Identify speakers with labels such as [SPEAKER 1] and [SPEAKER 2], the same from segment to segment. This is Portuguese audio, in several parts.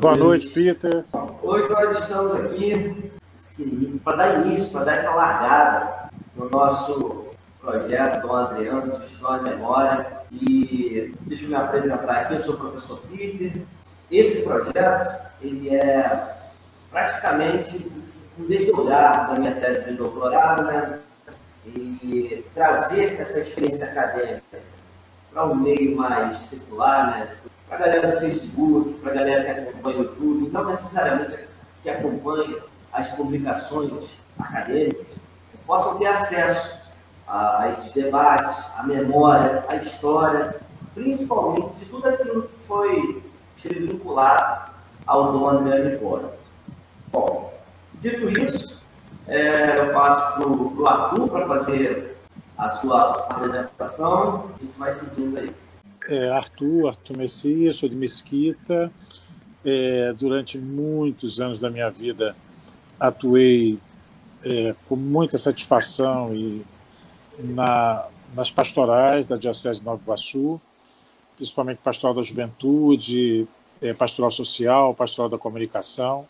[SPEAKER 1] Boa noite, Peter.
[SPEAKER 2] Hoje nós estamos aqui para dar início, para dar essa largada no nosso projeto Dom Adriano, de História e Memória. E deixa eu me apresentar aqui, eu sou o professor Peter. Esse projeto, ele é praticamente um desdobrar da minha tese de doutorado, né? E trazer essa experiência acadêmica para um meio mais circular, né? Para a galera do Facebook, para a galera que acompanha o YouTube, não necessariamente que acompanha as publicações acadêmicas, possam ter acesso a esses debates, a memória, a história, principalmente de tudo aquilo que foi vinculado ao Dom Adriano Hipólito. Bom, dito isso, eu passo para o Arthur para fazer a sua apresentação. A gente vai seguindo aí.
[SPEAKER 1] Arthur Messias, sou de Mesquita. Durante muitos anos da minha vida atuei com muita satisfação nas pastorais da Diocese de Nova Iguaçu, principalmente pastoral da juventude, pastoral social, pastoral da comunicação.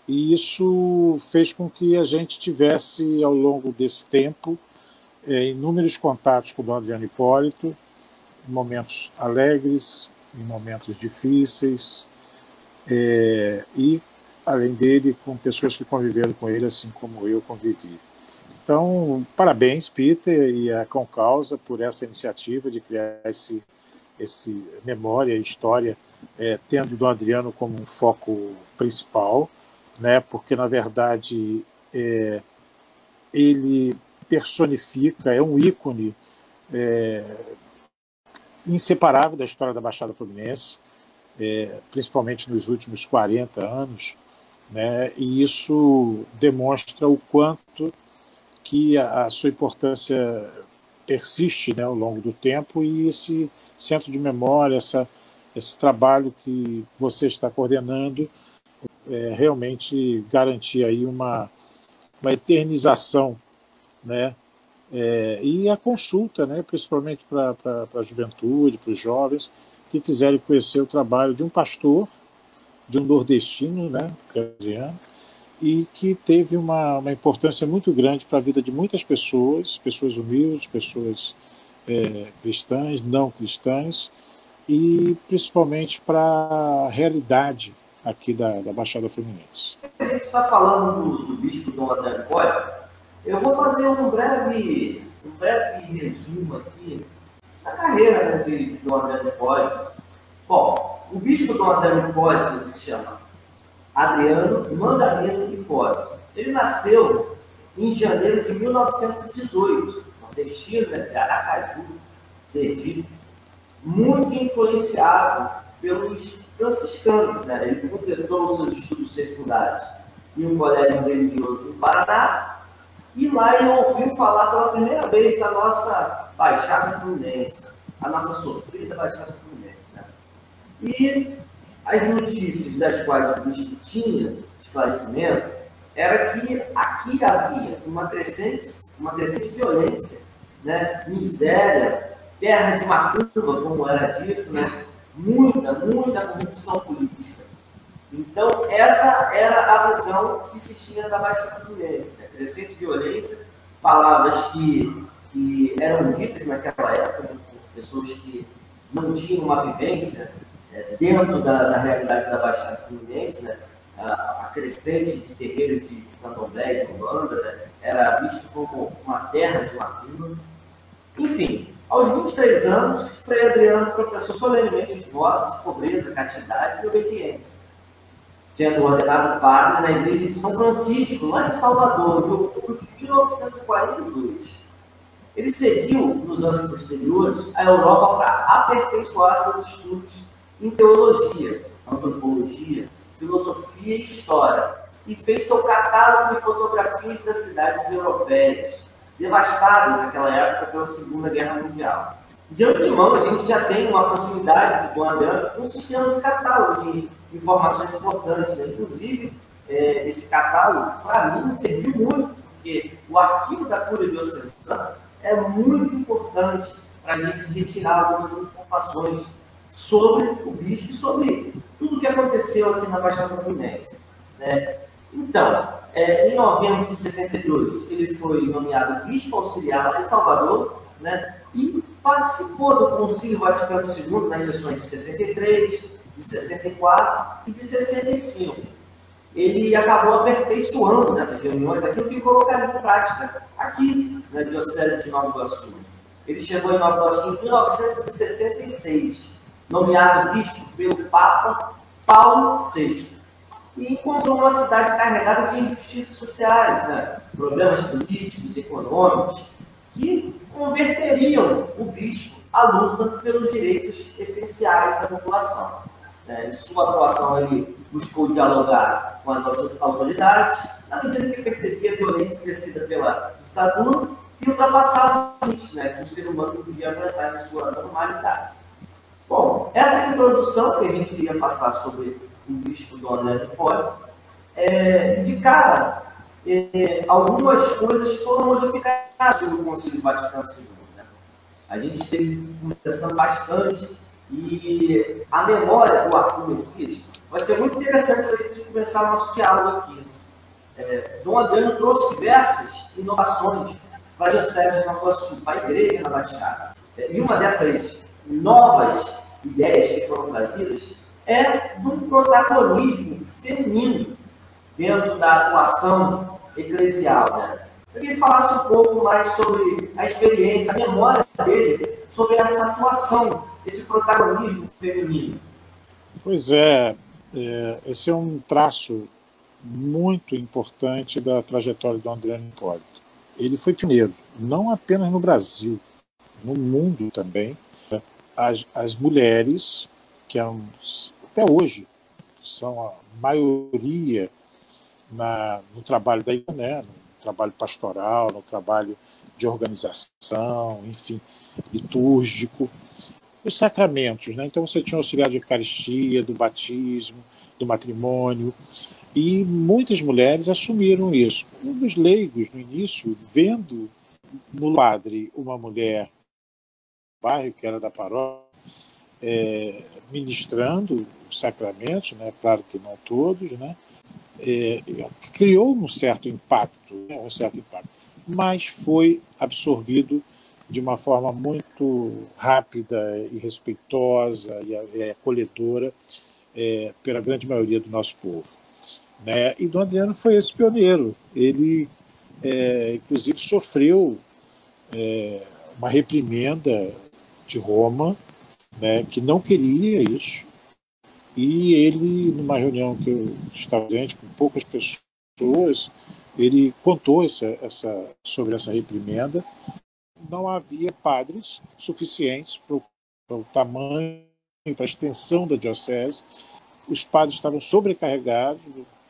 [SPEAKER 1] E isso fez com que a gente tivesse, ao longo desse tempo, inúmeros contatos com o Dom Adriano Hipólito, em momentos alegres, em momentos difíceis, e, além dele, com pessoas que conviveram com ele, assim como eu convivi. Então, parabéns, Peter, e a Concausa por essa iniciativa de criar esse memória e história, tendo o Dom Adriano como um foco principal, né, porque, na verdade, ele personifica, é um ícone inseparável da história da Baixada Fluminense, principalmente nos últimos 40 anos, né, e isso demonstra o quanto que a sua importância persiste, né, ao longo do tempo, e esse centro de memória, esse trabalho que você está coordenando, realmente garantir aí uma eternização, né, e a consulta, né, principalmente para a juventude, para os jovens que quiserem conhecer o trabalho de um pastor, de um nordestino, né, Adriano, e que teve uma importância muito grande para a vida de muitas pessoas humildes, pessoas cristãs, não cristãs, e principalmente para a realidade aqui da Baixada Fluminense.
[SPEAKER 2] A gente está falando do bispo Dom Adriano Hipólito. Eu vou fazer um breve resumo aqui da carreira, né, de Dom Adriano Hipólito. Bom, o bispo Dom Adriano Hipólito se chama Adriano Mandarino Hipólito. Ele nasceu em janeiro de 1918, nordestino, né, de Aracaju, Sergipe, muito influenciado pelos franciscanos, né? Ele completou os seus estudos secundários em um colégio religioso no Paraná, e lá ele ouviu falar pela primeira vez da nossa Baixada Fluminense, a nossa sofrida Baixada Fluminense, né? E as notícias das quais o bispo tinha esclarecimento era que aqui havia uma crescente violência, né? Miséria, terra de macumba, como era dito, né? Muita corrupção política. Então, essa era a visão que se tinha da Baixada Fluminense, né? Crescente violência, palavras que eram ditas naquela época, né, por pessoas que não tinham uma vivência dentro da realidade da Baixada Fluminense, né? A crescente de terreiros de candomblé, de umbanda, né? Era visto como uma terra de macumba. Enfim, aos 23 anos, Frei Adriano professou solenemente os votos de pobreza, castidade e obediência, sendo ordenado padre na igreja de São Francisco, lá em Salvador, em outubro de 1942. Ele seguiu, nos anos posteriores, a Europa para aperfeiçoar seus estudos em teologia, antropologia, filosofia e história, e fez seu catálogo de fotografias das cidades europeias, devastadas naquela época pela Segunda Guerra Mundial. De antemão, a gente já tem uma proximidade do Dom Adriano com um sistema de catálogo de informações importantes, né? Inclusive, esse catálogo, para mim, serviu muito, porque o arquivo da Cúria Diocesana é muito importante para a gente retirar algumas informações sobre o bispo, sobre tudo o que aconteceu aqui na Baixada Fluminense. Né? Então, em novembro de 62, ele foi nomeado bispo auxiliar de Salvador, né? E participou do Concílio Vaticano II nas sessões de 63, de 64 e de 65. Ele acabou aperfeiçoando nessas reuniões aquilo que colocaria em prática aqui na Diocese de Nova Iguaçu. Ele chegou em Nova Iguaçu em 1966, nomeado bispo pelo Papa Paulo VI, e encontrou uma cidade carregada de injustiças sociais, né? Problemas políticos, econômicos, que converteriam o bispo à luta pelos direitos essenciais da população. Em sua atuação, ele buscou dialogar com as autoridades, na medida que percebia a violência exercida pela ditadura e ultrapassava isso, né, que o ser humano podia aguentar em sua normalidade. Bom, essa introdução que a gente queria passar sobre o bispo Dom Adriano Hipólito, de cara, algumas coisas foram modificadas pelo Concílio Vaticano II. Né? A gente esteve conversando bastante e a memória do Arthur Messias vai ser muito interessante para a gente começar o nosso diálogo aqui. Dom Adriano trouxe diversas inovações para a Diocese de Nova Iguaçu, para a Igreja na Baixada. E uma dessas novas ideias que foram trazidas é do protagonismo feminino dentro da atuação eclesial. Né? Eu queria que falasse um pouco mais sobre a experiência, a memória dele sobre essa atuação, esse protagonismo feminino.
[SPEAKER 1] Pois é, esse é um traço muito importante da trajetória do Adriano Hipólito. Ele foi pioneiro, não apenas no Brasil, no mundo também. As mulheres, que até hoje são a maioria no trabalho da igreja, né? No trabalho pastoral, no trabalho de organização, enfim, litúrgico, os sacramentos, né? Então você tinha o auxiliar de Eucaristia, do batismo, do matrimônio, e muitas mulheres assumiram isso. Um dos leigos, no início, vendo no padre uma mulher do bairro, que era da paróquia, ministrando os sacramentos, né? Claro que não todos, né? Criou um certo impacto, mas foi absorvido de uma forma muito rápida e respeitosa e acolhedora pela grande maioria do nosso povo. Né? E Dom Adriano foi esse pioneiro. Ele, inclusive, sofreu uma reprimenda de Roma, né, que não queria isso, e ele, numa reunião que eu estava presente com poucas pessoas, ele contou sobre essa reprimenda. Não havia padres suficientes para o tamanho, para a extensão da diocese. Os padres estavam sobrecarregados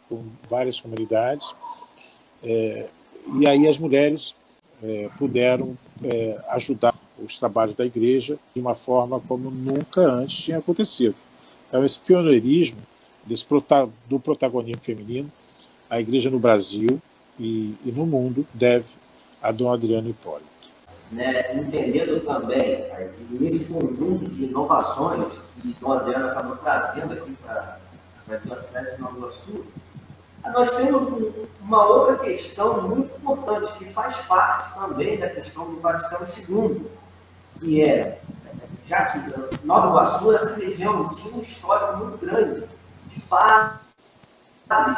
[SPEAKER 1] com várias comunidades, e aí as mulheres puderam ajudar os trabalhos da igreja de uma forma como nunca antes tinha acontecido. Então, esse pioneirismo do protagonismo feminino, a igreja no Brasil e no mundo deve a Dom Adriano Hipólito.
[SPEAKER 2] Né, entendendo também nesse conjunto de inovações que Dom Adriano acabou trazendo aqui para a Diocese de Nova Iguaçu, nós temos uma outra questão muito importante que faz parte também da questão do Vaticano II, que já que Nova Iguaçu, essa região, tinha um histórico muito grande de padres,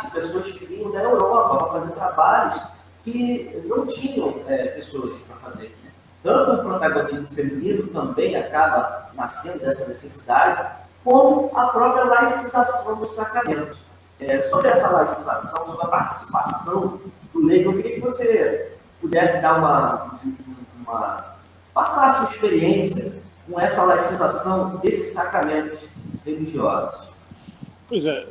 [SPEAKER 2] de pessoas que vinham da Europa para fazer trabalhos que não tinham pessoas para fazer. Tanto o protagonismo feminino também acaba nascendo dessa necessidade, como a própria laicização do sacramento. Sobre essa laicização, sobre a participação do leigo, eu queria que você pudesse dar passar a sua experiência com essa laicização desses sacramentos religiosos.
[SPEAKER 1] Pois é,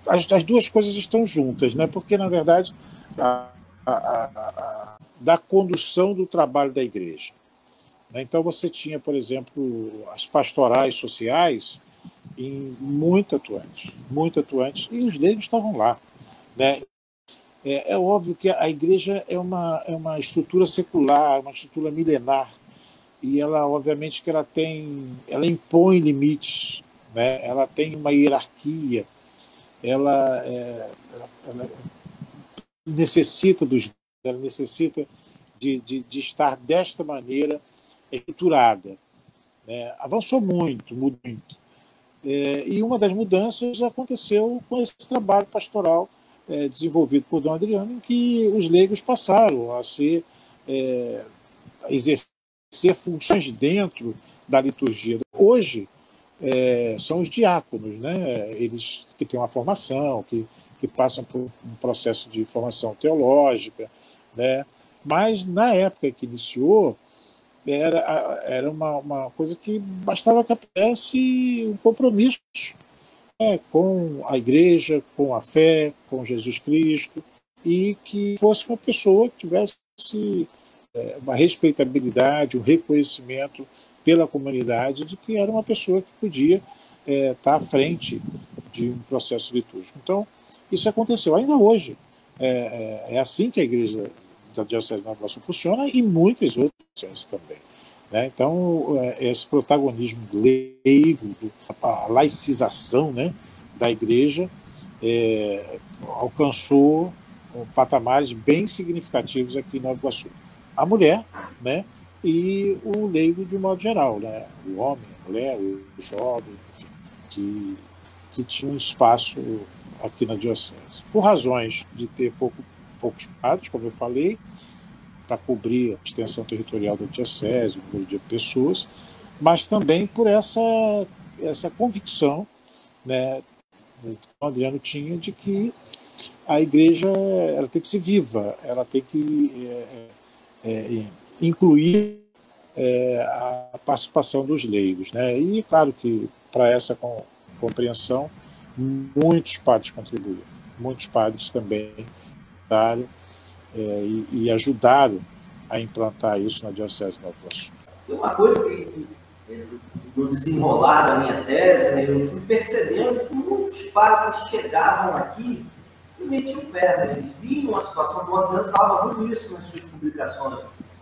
[SPEAKER 1] as duas coisas estão juntas, né? Porque, na verdade, da condução do trabalho da igreja. Então você tinha, por exemplo, as pastorais sociais muito atuantes, e os leigos estavam lá. Né? É óbvio que a igreja é uma estrutura secular, uma estrutura milenar, e ela, obviamente, que ela impõe limites, né? Ela tem uma hierarquia, ela necessita ela necessita de estar desta maneira estruturada, né? Avançou muito, muito. E uma das mudanças aconteceu com esse trabalho pastoral desenvolvido por Dom Adriano, em que os leigos passaram a exercer funções dentro da liturgia. Hoje, são os diáconos, né? Eles que têm uma formação, que passam por um processo de formação teológica, né? Mas, na época que iniciou, era uma coisa que bastava que houvesse um compromisso, né, com a igreja, com a fé, com Jesus Cristo, e que fosse uma pessoa que tivesse uma respeitabilidade, um reconhecimento pela comunidade de que era uma pessoa que podia estar à frente de um processo litúrgico. Então, isso aconteceu. Ainda hoje, é assim que a igreja da Diocese de Nova Iguaçu funciona e muitas outras dioceses também, né? Então, esse protagonismo leigo, a laicização, né, da igreja alcançou patamares bem significativos aqui em Nova Iguaçu. A mulher, né, e o leigo de um modo geral, né, o homem, a mulher, o jovem, enfim, que tinha um espaço aqui na Diocese. Por razões de ter poucos padres, como eu falei, para cobrir a extensão territorial da Diocese, o número de pessoas, mas também por essa convicção, né, que o Adriano tinha de que a igreja ela tem que ser viva, ela tem que incluir a participação dos leigos, né? E claro que para essa compreensão muitos padres contribuíram, muitos padres também ajudaram e ajudaram a implantar isso na Diocese de Nova Iguaçu.
[SPEAKER 2] Tem uma coisa que no desenrolar da minha tese, né, eu fui percebendo que muitos padres chegavam aqui e metiam o pé, né? Eles viam a situação do Adriano, falava muito isso nas suas publicações,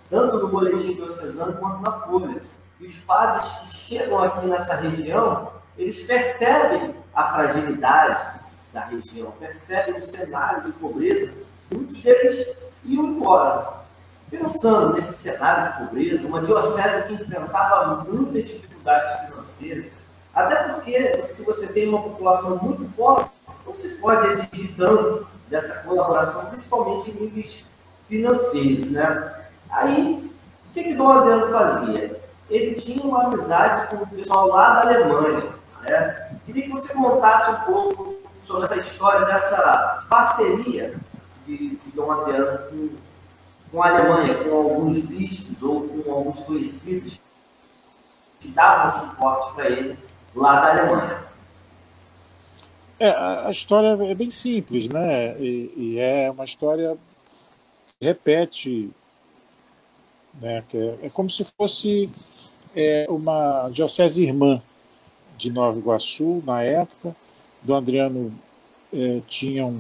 [SPEAKER 2] tanto no Boletim Diocesano quanto na Folha. E os padres que chegam aqui nessa região, eles percebem a fragilidade da região, percebem o cenário de pobreza, muitos deles iam embora. Pensando nesse cenário de pobreza, uma diocese que enfrentava muitas dificuldades financeiras, até porque se você tem uma população muito pobre, não se pode exigir tanto dessa colaboração, principalmente em níveis financeiros, né? Aí, o que Dom Adriano fazia? Ele tinha uma amizade com o pessoal lá da Alemanha, né? Queria que você contasse um pouco sobre essa história dessa parceria de Dom Adriano com a Alemanha, com alguns bispos ou com alguns conhecidos que davam suporte para ele lá da Alemanha.
[SPEAKER 1] A história é bem simples, né? E é uma história que repete, né? Que é como se fosse uma diocese irmã de Nova Iguaçu, na época. Dom Adriano tinha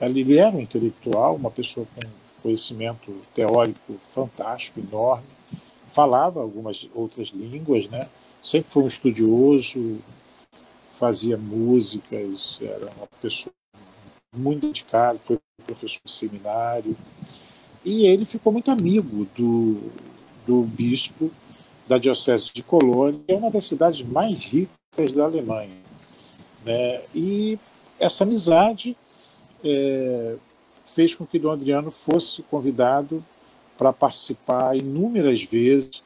[SPEAKER 1] ele era um intelectual, uma pessoa com conhecimento teórico fantástico, enorme, falava algumas outras línguas, né? Sempre foi um estudioso, fazia músicas, era uma pessoa muito dedicada, foi professor de seminário, e ele ficou muito amigo do bispo da Diocese de Colônia, que é uma das cidades mais ricas da Alemanha, né? E essa amizade fez com que Dom Adriano fosse convidado para participar inúmeras vezes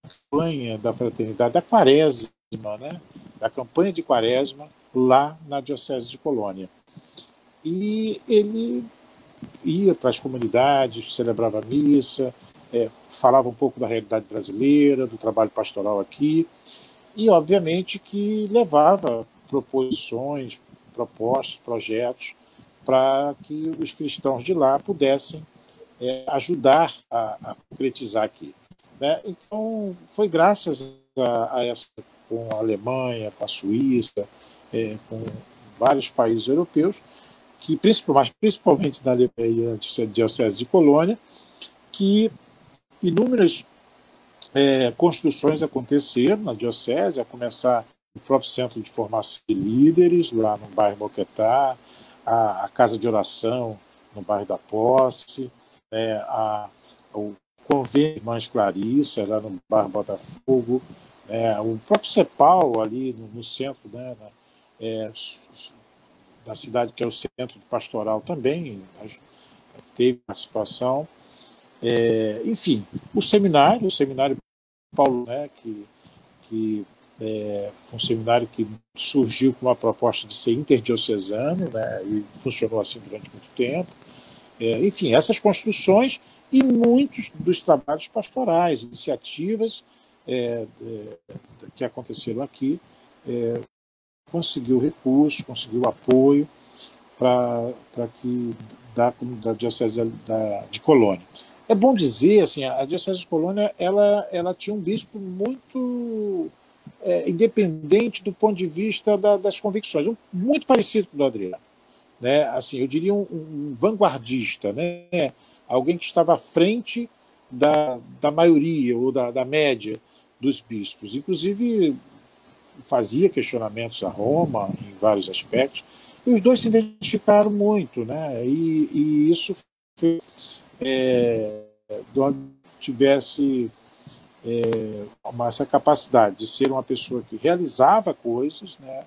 [SPEAKER 1] da campanha da fraternidade, da quaresma, né? Da campanha de quaresma lá na Diocese de Colônia. E ele ia para as comunidades, celebrava a missa, falava um pouco da realidade brasileira, do trabalho pastoral aqui, e obviamente que levava proposições, propostas, projetos para que os cristãos de lá pudessem ajudar a concretizar aqui, né? Então, foi graças a essa, com a Alemanha, com a Suíça, com vários países europeus, que principalmente na Alemanha, na Diocese de Colônia, que inúmeras construções aconteceram na diocese, a começar o próprio centro de formação de líderes, lá no bairro Moquetá, a casa de oração no bairro da Posse, o convênio de Irmãs Clarissa, lá no bairro Botafogo, o próprio CEPAL ali no centro, né, da cidade, que é o centro pastoral também, teve participação. Enfim, o seminário Paulo, né, que foi um seminário que surgiu com uma proposta de ser interdiocesano, né, e funcionou assim durante muito tempo. Enfim, essas construções e muitos dos trabalhos pastorais, iniciativas que aconteceram aqui, conseguiu recursos, conseguiu apoio para que da diocese de Colônia. É bom dizer, assim, a diocese de Colônia ela tinha um bispo muito independente do ponto de vista das convicções, muito parecido com o do Adriano, né? Assim, eu diria um vanguardista, né? Alguém que estava à frente da maioria ou da média dos bispos. Inclusive, fazia questionamentos a Roma em vários aspectos, e os dois se identificaram muito, né? E isso fez onde tivesse essa capacidade de ser uma pessoa que realizava coisas, né?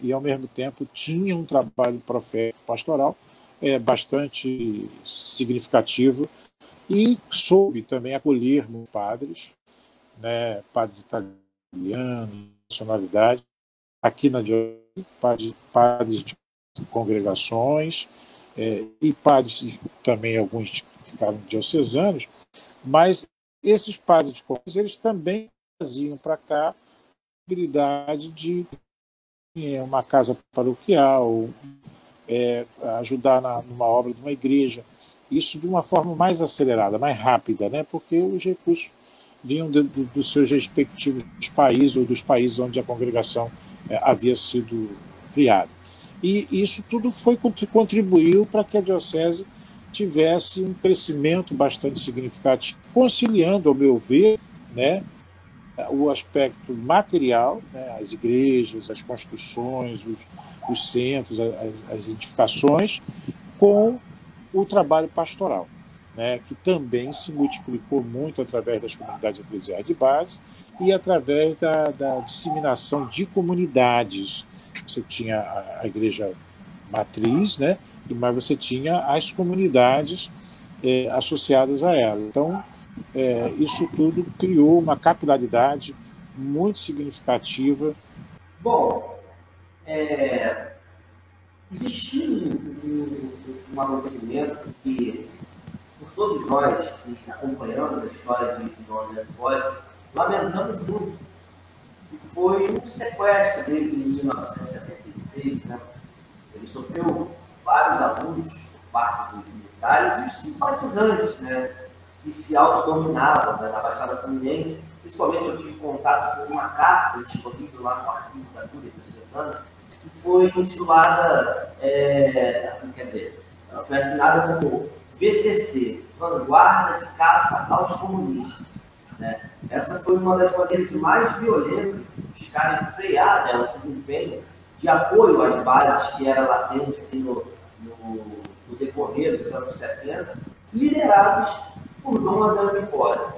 [SPEAKER 1] E ao mesmo tempo tinha um trabalho profético pastoral bastante significativo, e soube também acolher padres, né? Padres italianos, nacionalidade, aqui na diocese, padres de congregações, e padres também, alguns ficaram diocesanos, mas esses padres de congregações, eles também traziam para cá a possibilidade de uma casa paroquial, ajudar numa obra de uma igreja, isso de uma forma mais acelerada, mais rápida, né? Porque os recursos vinham dos seus respectivos países ou dos países onde a congregação havia sido criada. E isso tudo contribuiu para que a diocese tivesse um crescimento bastante significativo, conciliando, ao meu ver, né, o aspecto material, né, as igrejas, as construções, os centros, as edificações, com o trabalho pastoral, né, que também se multiplicou muito através das comunidades eclesiais de base e através da disseminação de comunidades. Você tinha a igreja matriz, né, mas você tinha as comunidades associadas a ela. Então, isso tudo criou uma capilaridade muito significativa.
[SPEAKER 2] Bom, existiu um acontecimento que, por todos nós que acompanhamos a história de Dom André do Poli, lamentamos muito, que foi um sequestro dele em 1976, né? Ele sofreu vários abusos por parte dos militares e os simpatizantes, né, que se autodominavam, né, na Baixada Fluminense. Principalmente eu tive contato com uma carta disponível lá no arquivo da Cúria Diocesana, que foi intitulada, quer dizer, ela foi assinada como VCC, Vanguarda de Caça aos Comunistas, né? Essa foi uma das maneiras mais violentas de buscarem frear, né, o desempenho de apoio às bases que era latente aqui no decorrer dos anos 70, liderados por Dom Adriano Hipólito.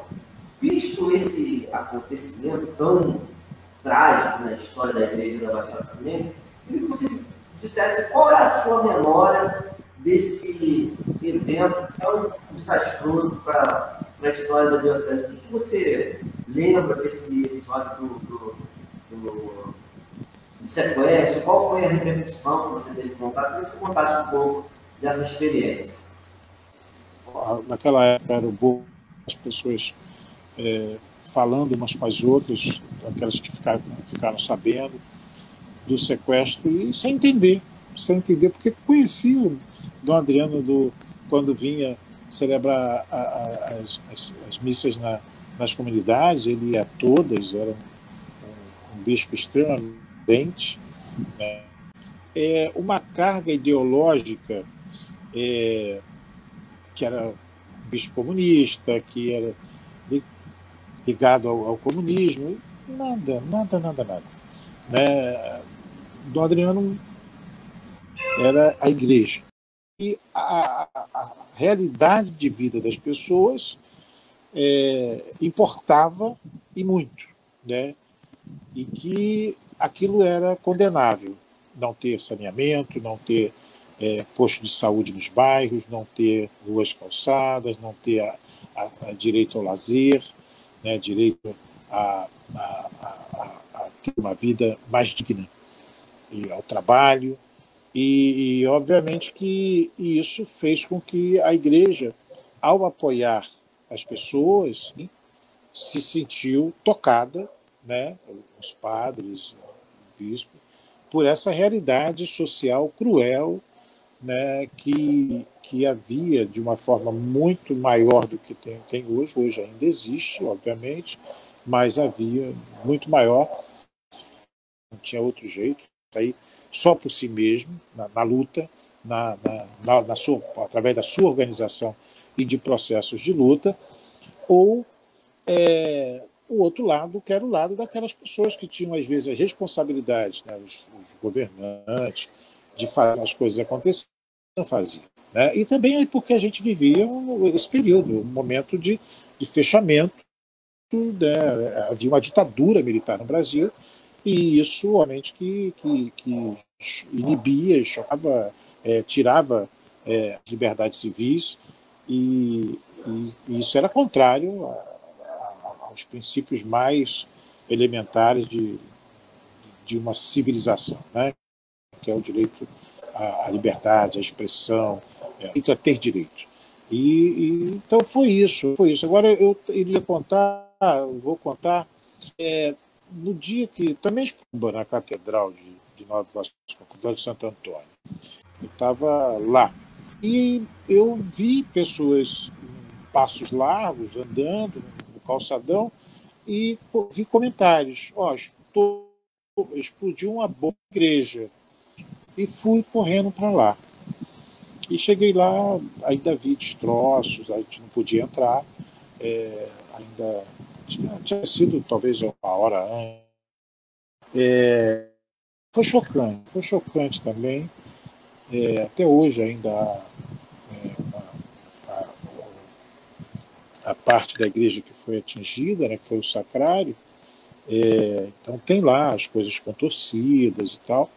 [SPEAKER 2] Visto esse acontecimento tão trágico na história da Igreja da Baixada Fluminense, eu queria que você dissesse qual é a sua memória desse evento tão desastroso para a história da Diocese. O que você lembra desse episódio do sequestro? Qual foi a repercussão que você teve contato? Eu queria que você contasse um pouco dessa experiência.
[SPEAKER 1] Naquela época era bom as pessoas falando umas com as outras, aquelas que ficaram sabendo do sequestro, e sem entender, porque conheciam Dom Adriano quando vinha celebrar as missas nas comunidades, ele ia a todas, era um bispo extremamente, né? Uma carga ideológica, que era bispo comunista, que era ligado ao comunismo, nada. Né? Dom Adriano era a igreja. E a realidade de vida das pessoas importava e muito, né? E que aquilo era condenável, não ter saneamento, não ter posto de saúde nos bairros, não ter ruas calçadas, não ter a direito ao lazer, né? Direito a ter uma vida mais digna e ao trabalho. E obviamente que isso fez com que a igreja, ao apoiar as pessoas, se sentiu tocada, né, os padres, o bispo, por essa realidade social cruel, né, que havia de uma forma muito maior do que tem hoje. Hoje ainda existe, obviamente, mas havia muito maior, não tinha outro jeito, aí só por si mesmo, na luta, através da sua organização e de processos de luta, ou o outro lado, que era o lado daquelas pessoas que tinham, às vezes, as responsabilidades, né, os governantes, de fazer as coisas acontecerem, não faziam. Né? E também porque a gente vivia esse período, um momento de fechamento, né? Havia uma ditadura militar no Brasil, e isso, obviamente, que inibia, chocava, tirava as liberdades civis, e isso era contrário aos princípios mais elementares de uma civilização, né? Que é o direito à liberdade, à expressão, a ter direito. Então foi isso. Agora eu vou contar, no dia que também na Catedral de Nova Iguaçu, na Catedral de Santo Antônio. Eu estava lá e eu vi pessoas em passos largos andando no calçadão e vi comentários. Explodiu uma bomba na igreja. E fui correndo para lá. E cheguei lá, ainda vi destroços, a gente não podia entrar, ainda tinha sido talvez uma hora antes. Foi chocante também. Até hoje ainda a parte da igreja que foi atingida, né, que foi o sacrário. Então tem lá as coisas contorcidas e tal,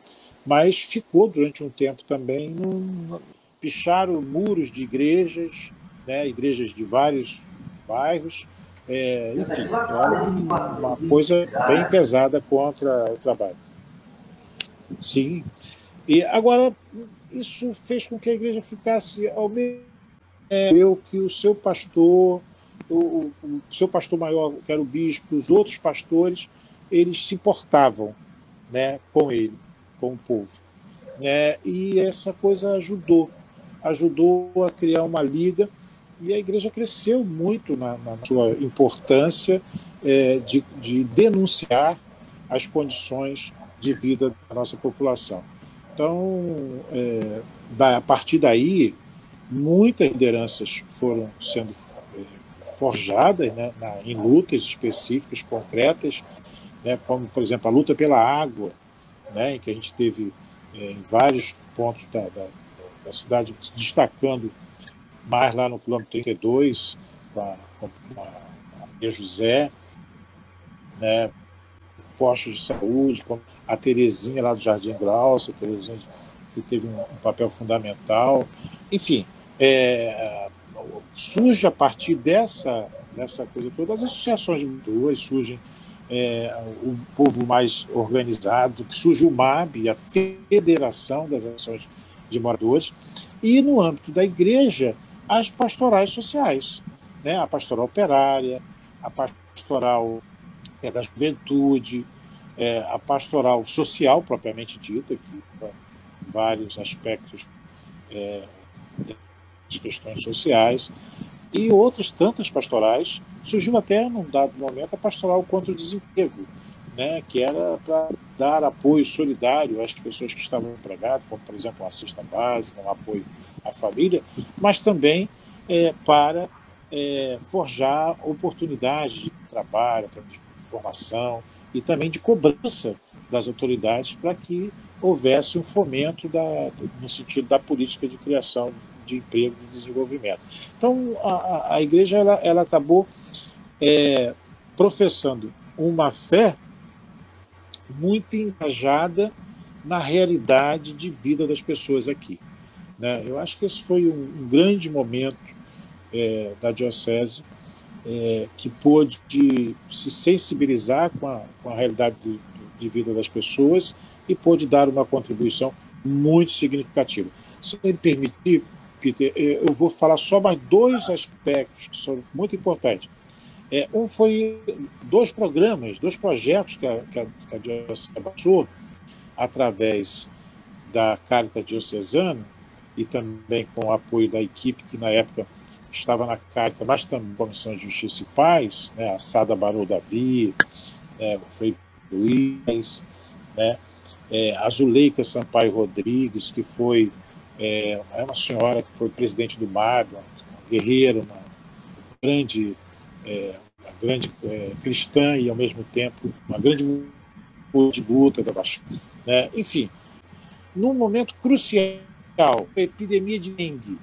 [SPEAKER 1] mas ficou durante um tempo também, picharam muros de igrejas, né, igrejas de vários bairros, enfim, é uma coisa bem pesada contra o trabalho. Sim, e agora isso fez com que a igreja ficasse ao mesmo tempo que o seu pastor, o seu pastor maior, que era o bispo, os outros pastores, eles se importavam, né, com ele, com o povo. E essa coisa ajudou a criar uma liga, e a igreja cresceu muito na sua importância de denunciar as condições de vida da nossa população. Então, a partir daí, muitas lideranças foram sendo forjadas, né, em lutas específicas, concretas, né, como, por exemplo, a luta pela água, né, em que a gente teve em vários pontos da cidade, destacando mais lá no quilômetro 32, com a Maria José, né, postos de saúde, como a Terezinha lá do Jardim Grauça, Terezinha que teve um papel fundamental. Enfim, surge a partir dessa coisa toda, as associações de moradores, surgem o povo mais organizado, surge o MAB, a Federação das Associações de Moradores, e no âmbito da igreja, as pastorais sociais, né? A pastoral operária, a pastoral da juventude, a pastoral social, propriamente dita, que vários aspectos das questões sociais, e outras tantas pastorais. Surgiu até, num dado momento, a pastoral contra o desemprego, né, que era para dar apoio solidário às pessoas que estavam empregadas, como, por exemplo, uma cesta básica, um apoio à família, mas também para forjar oportunidades de trabalho, através de formação e também de cobrança das autoridades para que houvesse um fomento no sentido da política de criação de emprego e de desenvolvimento. Então, a igreja ela acabou professando uma fé muito engajada na realidade de vida das pessoas aqui, né? Eu acho que esse foi um grande momento da diocese, que pôde se sensibilizar com a realidade de vida das pessoas e pôde dar uma contribuição muito significativa. Se me permitir, Peter, eu vou falar só mais 2 aspectos que são muito importantes. Um foi 2 programas, 2 projetos que a diocese abraçou através da Caritas Diocesana e também com o apoio da equipe que na época estava na Caritas, mas também na Comissão de Justiça e Paz, né, a Sada Barô Davi, o Frei Luiz, né, a Zuleika Sampaio Rodrigues, que foi uma senhora que foi presidente do MAB, uma guerreira, uma grande cristã e, ao mesmo tempo, uma grande de luta da Baixada, né? Enfim, num momento crucial, a epidemia de dengue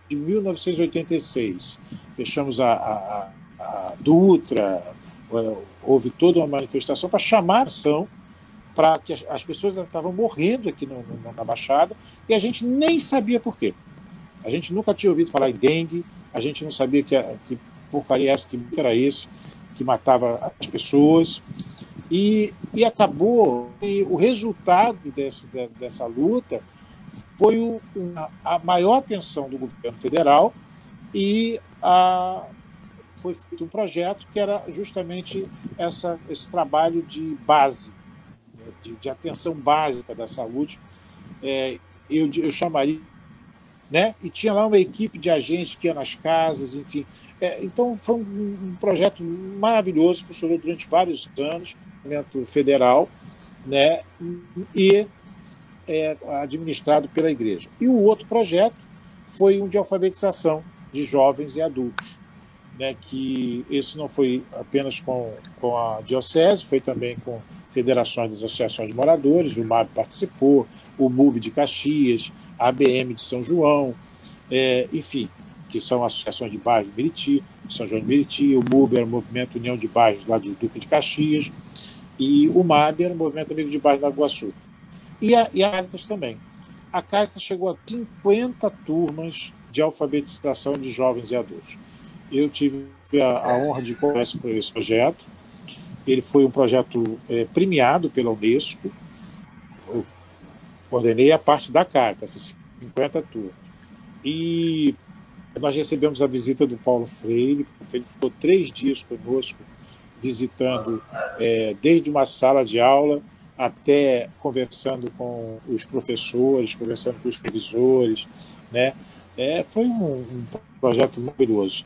[SPEAKER 1] de 1986, fechamos a Dutra, houve toda uma manifestação para chamar a ação, para que as pessoas estavam morrendo aqui na Baixada e a gente nem sabia por quê. A gente nunca tinha ouvido falar em dengue, a gente não sabia que porcaria essa, que era isso, que matava as pessoas. E acabou, e o resultado dessa luta foi a maior atenção do governo federal e foi feito um projeto que era justamente esse trabalho de base, de atenção básica da saúde. Eu chamaria, né? E tinha lá uma equipe de agentes que ia nas casas, enfim. Então foi um projeto maravilhoso, funcionou durante vários anos, federal, né? E administrado pela igreja. E o outro projeto foi um de alfabetização de jovens e adultos, né? Que esse não foi apenas com a diocese, foi também com federações das associações de moradores, o MAB participou, o MUB de Caxias, a ABM de São João, enfim, que são associações de bairros de Meriti, São João de Meriti, o MUB era o Movimento União de Bairros lá de Duque de Caxias, e o MAB era o Movimento Amigo de Bairros da Iguaçu. E a Caritas também. A Caritas chegou a 50 turmas de alfabetização de jovens e adultos. Eu tive a honra de conhecer por esse projeto. Ele foi um projeto premiado pela Unesco. Eu coordenei a parte da Caritas, essas 50 turmas. E nós recebemos a visita do Paulo Freire. Ele ficou 3 dias conosco, visitando desde uma sala de aula até conversando com os professores, conversando com os revisores, né? Foi um projeto maravilhoso.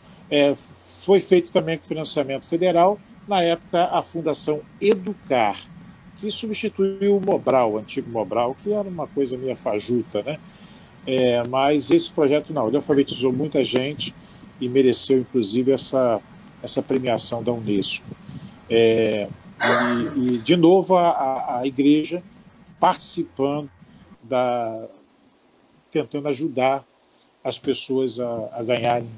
[SPEAKER 1] Foi feito também com financiamento federal, na época a Fundação Educar, que substituiu o Mobral, o antigo Mobral, que era uma coisa meio fajuta, né? Mas esse projeto não, ele alfabetizou muita gente e mereceu, inclusive, essa premiação da Unesco. E de novo, a igreja participando, tentando ajudar as pessoas a ganharem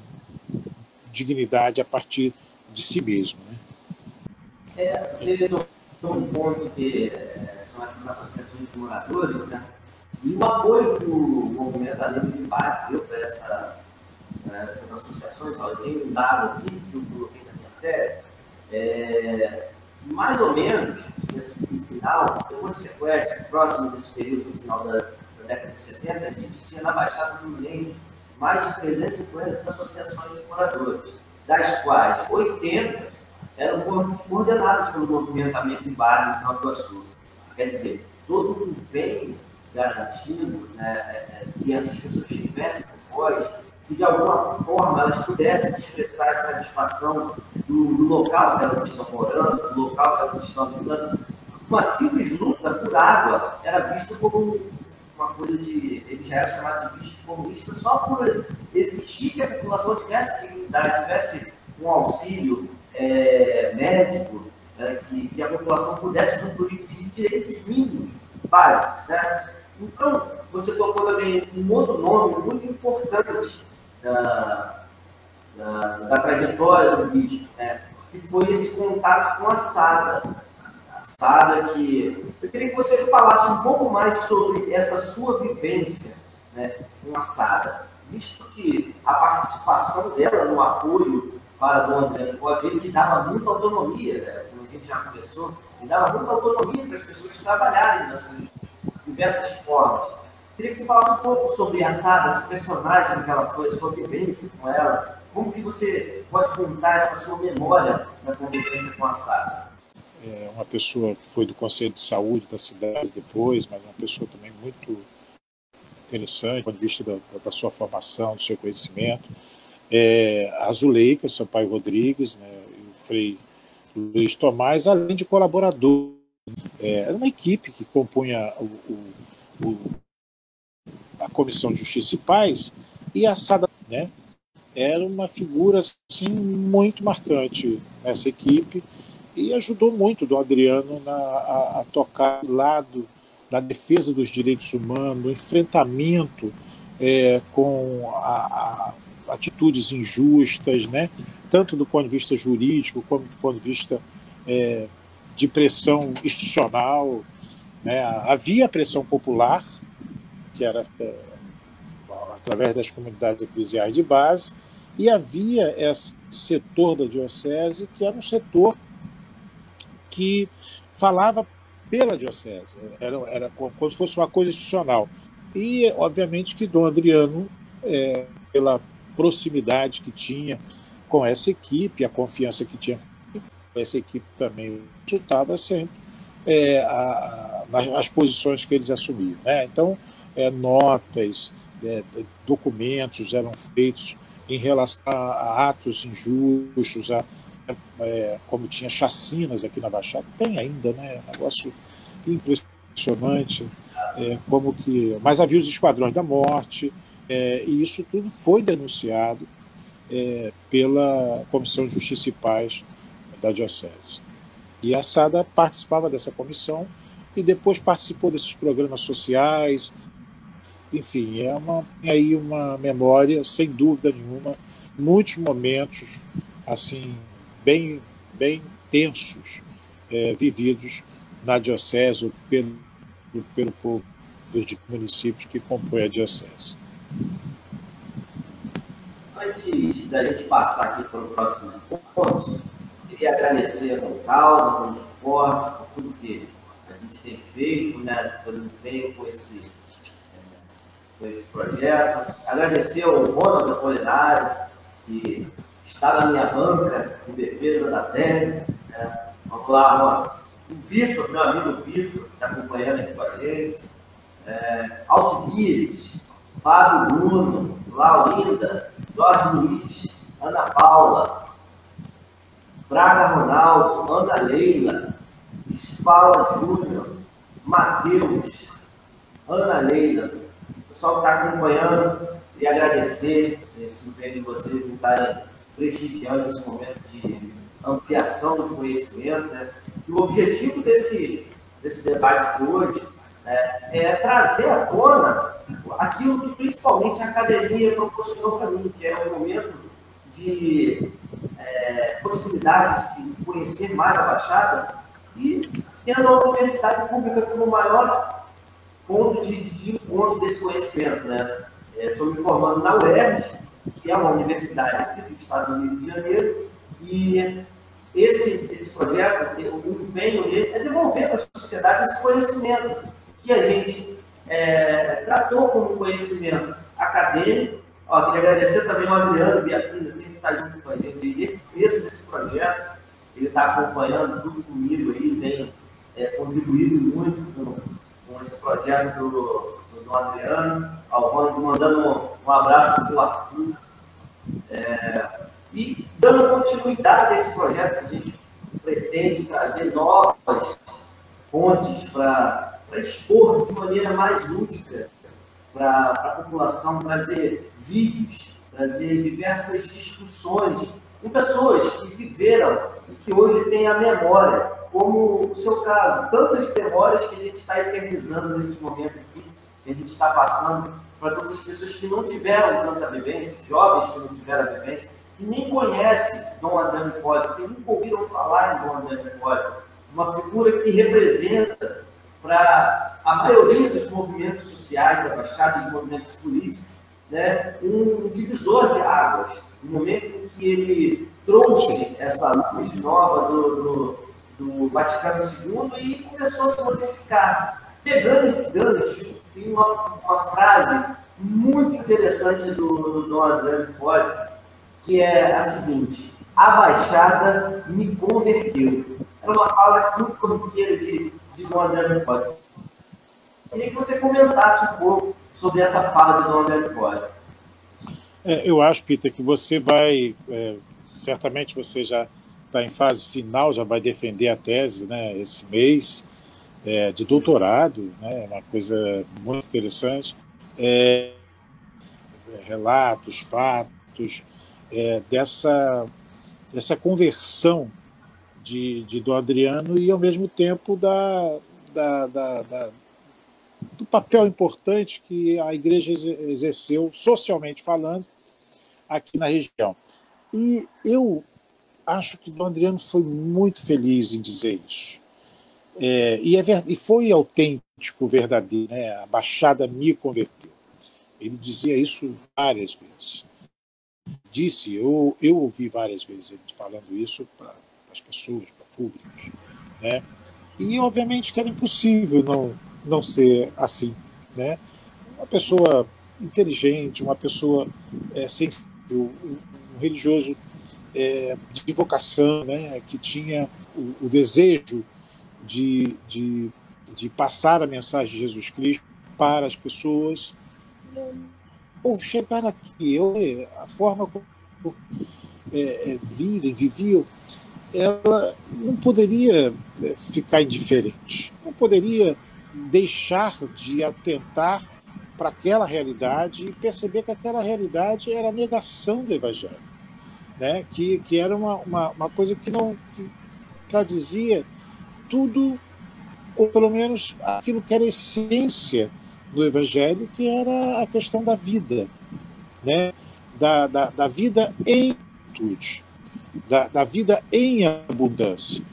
[SPEAKER 1] dignidade a partir de si mesmo, né?
[SPEAKER 2] Você tocou um ponto que são essas associações de moradores, né? E o apoio que o movimento Amigos de Bairro deu para essas associações, eu tenho um dado aqui que eu coloquei na minha tese, mais ou menos, nesse final, depois do sequestro, próximo desse período, no final da década de 70, a gente tinha na Baixada Fluminense mais de 350 associações de moradores, das quais 80 eram coordenadas pelo movimento Amigos de Bairro de Nova Iguaçu. Quer dizer, todo um empenho garantindo, né, que essas pessoas tivessem voz, que de alguma forma elas pudessem expressar a satisfação do local que elas estão morando, do local que elas estão habitando. Uma simples luta por água era vista como uma coisa ele já era chamado de bicho comunista só por exigir que a população tivesse dignidade, tivesse um auxílio médico, que a população pudesse usufruir de direitos mínimos básicos, né? Então, você tocou também um outro nome muito importante da trajetória do bispo, né? Que foi esse contato com a Sada. A Sada, que eu queria que você falasse um pouco mais sobre essa sua vivência, né, com a Sada, visto que a participação dela no apoio para Dom Adriano Pode, ele que dava muita autonomia, né, como a gente já conversou, ele dava muita autonomia para as pessoas trabalharem nas suas diversas formas. Queria que você falasse um pouco sobre a Sada, esse personagem que ela foi, a sua vivência com ela, como que você pode contar essa sua memória da convivência com a Sada?
[SPEAKER 1] É uma pessoa que foi do Conselho de Saúde da cidade depois, mas uma pessoa também muito interessante, do ponto de vista da sua formação, do seu conhecimento. A Zuleika, seu pai Rodrigues, né, e o Frei Luiz Tomás, além de colaborador. Era uma equipe que compunha a Comissão de Justiça e Paz, e a Sada, né, era uma figura assim, muito marcante nessa equipe e ajudou muito o Dom Adriano a tocar do lado da defesa dos direitos humanos, do enfrentamento com atitudes injustas, né, tanto do ponto de vista jurídico como do ponto de vista de pressão institucional, né? Havia pressão popular, que era através das comunidades eclesiais de base, e havia esse setor da diocese que era um setor que falava pela diocese, era como se fosse uma coisa institucional. E, obviamente, que Dom Adriano, pela proximidade que tinha com essa equipe, a confiança que tinha com essa equipe também, resultava sempre as posições que eles assumiam, né? Então, notas, documentos eram feitos em relação a atos injustos, como tinha chacinas aqui na Baixada, tem ainda, né? Um negócio impressionante, mas havia os esquadrões da morte, e isso tudo foi denunciado pela Comissão de Justiça e Paz da Diocese. E a Sada participava dessa comissão e depois participou desses programas sociais. Enfim, tem aí uma memória, sem dúvida nenhuma, muitos momentos assim bem tensos vividos na diocese pelo povo dos municípios que compõem a diocese.
[SPEAKER 2] Antes da gente passar aqui para o próximo ponto, queria agradecer a Dom Causa pelo suporte, por tudo que a gente tem feito, né, pelo empenho com esse projeto. Agradecer ao Ronald Apolinário, que está na minha banca em defesa da tese. Né? Vamos lá, Ronald. O Vitor, meu amigo Vitor, que está acompanhando aqui com a gente. Alcibiades, Fábio Bruno, Laurinda, Jorge Luiz, Ana Paula, Braga Ronaldo, Ana Leila, Spala Júnior, Matheus, Ana Leila, o pessoal que está acompanhando, e agradecer esse empenho de vocês em estarem prestigiando esse momento de ampliação do conhecimento, né? E o objetivo desse debate de hoje é trazer à tona aquilo que principalmente a academia proporcionou para mim, que é um momento de possibilidades de conhecer mais a Baixada e tendo a universidade pública como o maior ponto de encontro desse conhecimento, né? Estou me formando na UERJ, que é uma universidade aqui do estado do Rio de Janeiro, e esse projeto, o empenho dele é devolver para a sociedade esse conhecimento que a gente tratou como conhecimento acadêmico. Queria agradecer também ao Adriano Biapina, sempre está junto com a gente, desse projeto, ele está acompanhando tudo comigo aí, tem contribuído muito com esse projeto do Adriano, ao Ronald, mandando um abraço para o Arthur, e dando continuidade a esse projeto que a gente pretende trazer novas fontes para expor de maneira mais lúdica para a população, trazer vídeos, trazer diversas discussões com pessoas que viveram e que hoje têm a memória, como o seu caso, tantas memórias que a gente está eternizando nesse momento aqui, que a gente está passando para todas as pessoas que não tiveram tanta vivência, jovens que não tiveram a vivência, que nem conhecem Dom Adriano Hipólito, que nunca ouviram falar em Dom Adriano Hipólito, uma figura que representa para a maioria dos movimentos sociais da Baixada, dos movimentos políticos, né, um divisor de águas, no momento em que ele trouxe essa luz nova do Vaticano II e começou a se modificar. Pegando esse gancho, tem uma frase muito interessante do Dom Adriano Hipólito, que é a seguinte: a Baixada me converteu. Era uma fala muito corriqueira de Dom Adriano Hipólito. Queria que você comentasse um pouco sobre essa fala de Dom Adriano Hipólito.
[SPEAKER 1] Eu acho, Peter, que você vai, certamente você já está em fase final, já vai defender a tese, né, esse mês, de doutorado, né, uma coisa muito interessante, relatos, fatos, dessa conversão de Dom Adriano e, ao mesmo tempo, do papel importante que a Igreja exerceu, socialmente falando, aqui na região. E eu acho que Dom Adriano foi muito feliz em dizer isso. E foi autêntico, verdadeiro, né? A Baixada me converteu. Ele dizia isso várias vezes. Eu ouvi várias vezes ele falando isso para as pessoas, para públicos, né? E, obviamente, que era impossível não ser assim, né? Uma pessoa inteligente, uma pessoa sensível, um religioso de vocação, né? Que tinha o desejo de passar a mensagem de Jesus Cristo para as pessoas. Ou chegar aqui, a forma como viviam, ela não poderia ficar indiferente, não poderia deixar de atentar para aquela realidade e perceber que aquela realidade era a negação do Evangelho, né? Que era uma coisa que traduzia tudo, ou pelo menos aquilo que era a essência do Evangelho, que era a questão da vida, né? Da vida em plenitude, da vida em abundância,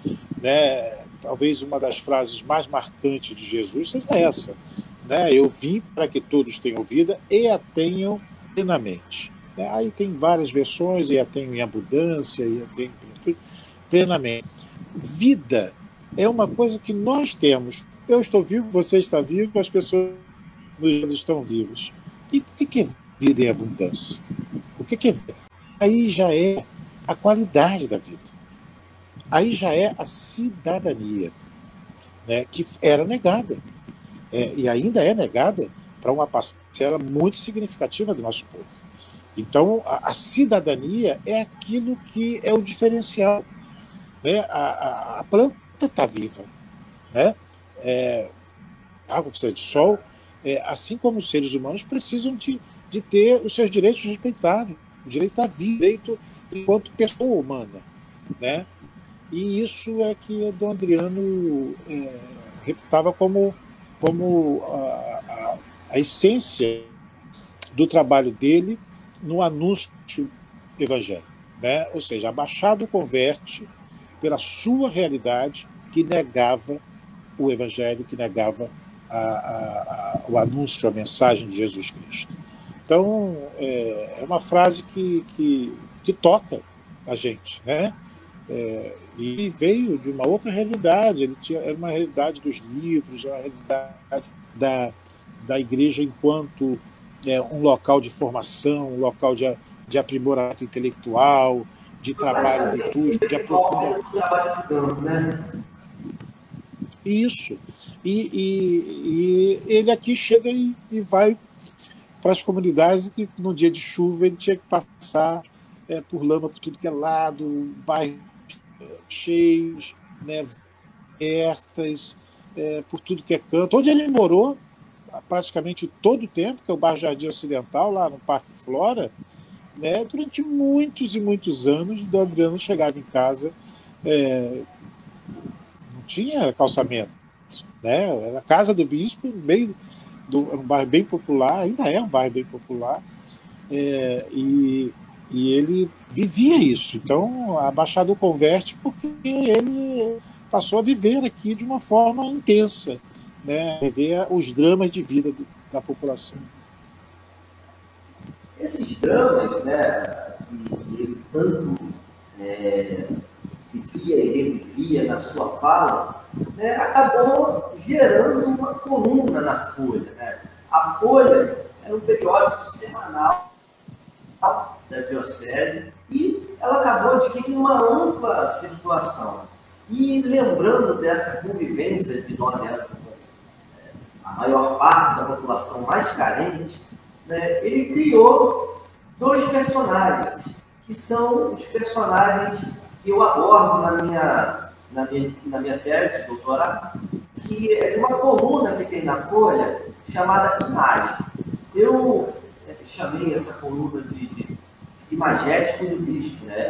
[SPEAKER 1] né? Talvez uma das frases mais marcantes de Jesus seja essa, né? Eu vim para que todos tenham vida e a tenham plenamente. Aí tem várias versões, e a tenham em abundância, e a tenham plenamente. Vida é uma coisa que nós temos. Eu estou vivo, você está vivo, as pessoas estão vivas. E o que é vida em abundância? O que é vida? Aí já é a qualidade da vida. Aí já é a cidadania, né, que era negada. E ainda é negada para uma parcela muito significativa do nosso povo. Então, a cidadania é aquilo que é o diferencial, né? A planta está viva, né? A água precisa de sol, assim como os seres humanos precisam de ter os seus direitos respeitados, o direito à vida, o direito enquanto pessoa humana, né? E isso é que Dom Adriano reputava como a essência do trabalho dele no anúncio evangélico, né? Ou seja, a Baixada converte pela sua realidade que negava o Evangelho, que negava o anúncio, a mensagem de Jesus Cristo. Então, é uma frase que toca a gente, né? E veio de uma outra realidade. Era uma realidade dos livros, uma realidade da igreja enquanto um local de formação, um local de aprimoramento intelectual, de trabalho litúrgico, de aprofundamento. Isso. E ele aqui chega e vai para as comunidades que no dia de chuva ele tinha que passar por lama por tudo que é lado, bairros cheios, né, abertas, por tudo que é canto. Onde ele morou praticamente todo o tempo, que é o bairro Jardim Ocidental, lá no Parque Flora, né, durante muitos e muitos anos, Dom Adriano chegava em casa, não tinha calçamento, né? Era a casa do bispo, meio um bairro bem popular, ainda é um bairro bem popular, e ele vivia isso. Então, a Baixada o converte porque ele passou a viver aqui de uma forma intensa, né? Viver os dramas de vida da população.
[SPEAKER 2] Esses dramas, né, que ele tanto vivia e revivia na sua fala, né, acabou gerando uma coluna na Folha. Né? A Folha era um periódico semanal da Diocese e ela acabou adquirindo uma ampla circulação. E lembrando dessa convivência de Dom Adriano com a maior parte da população mais carente, né, ele criou dois personagens, que são os personagens que eu abordo na minha tese de doutorado, que é de uma coluna que tem na Folha, chamada Imagem. Eu chamei essa coluna de imagético do bispo, né?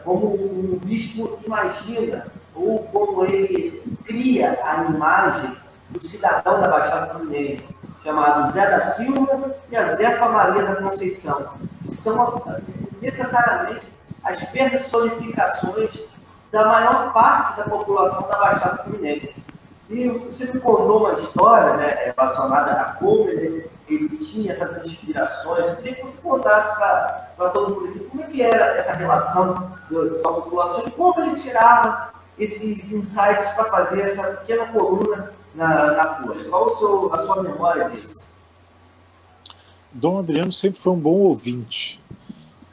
[SPEAKER 2] Como o bispo imagina, ou como ele cria a imagem do cidadão da Baixada Fluminense, chamado Zé da Silva e a Zefa Maria da Conceição, que são necessariamente as personificações da maior parte da população da Baixada Fluminense. E você me contou uma história, né, relacionada a como ele tinha essas inspirações. Eu queria que você contasse para todo mundo aqui como é que era essa relação com a população e como ele tirava esses insights para fazer essa pequena coluna na Folha. Qual a sua memória disso?
[SPEAKER 1] Dom Adriano sempre foi um bom ouvinte.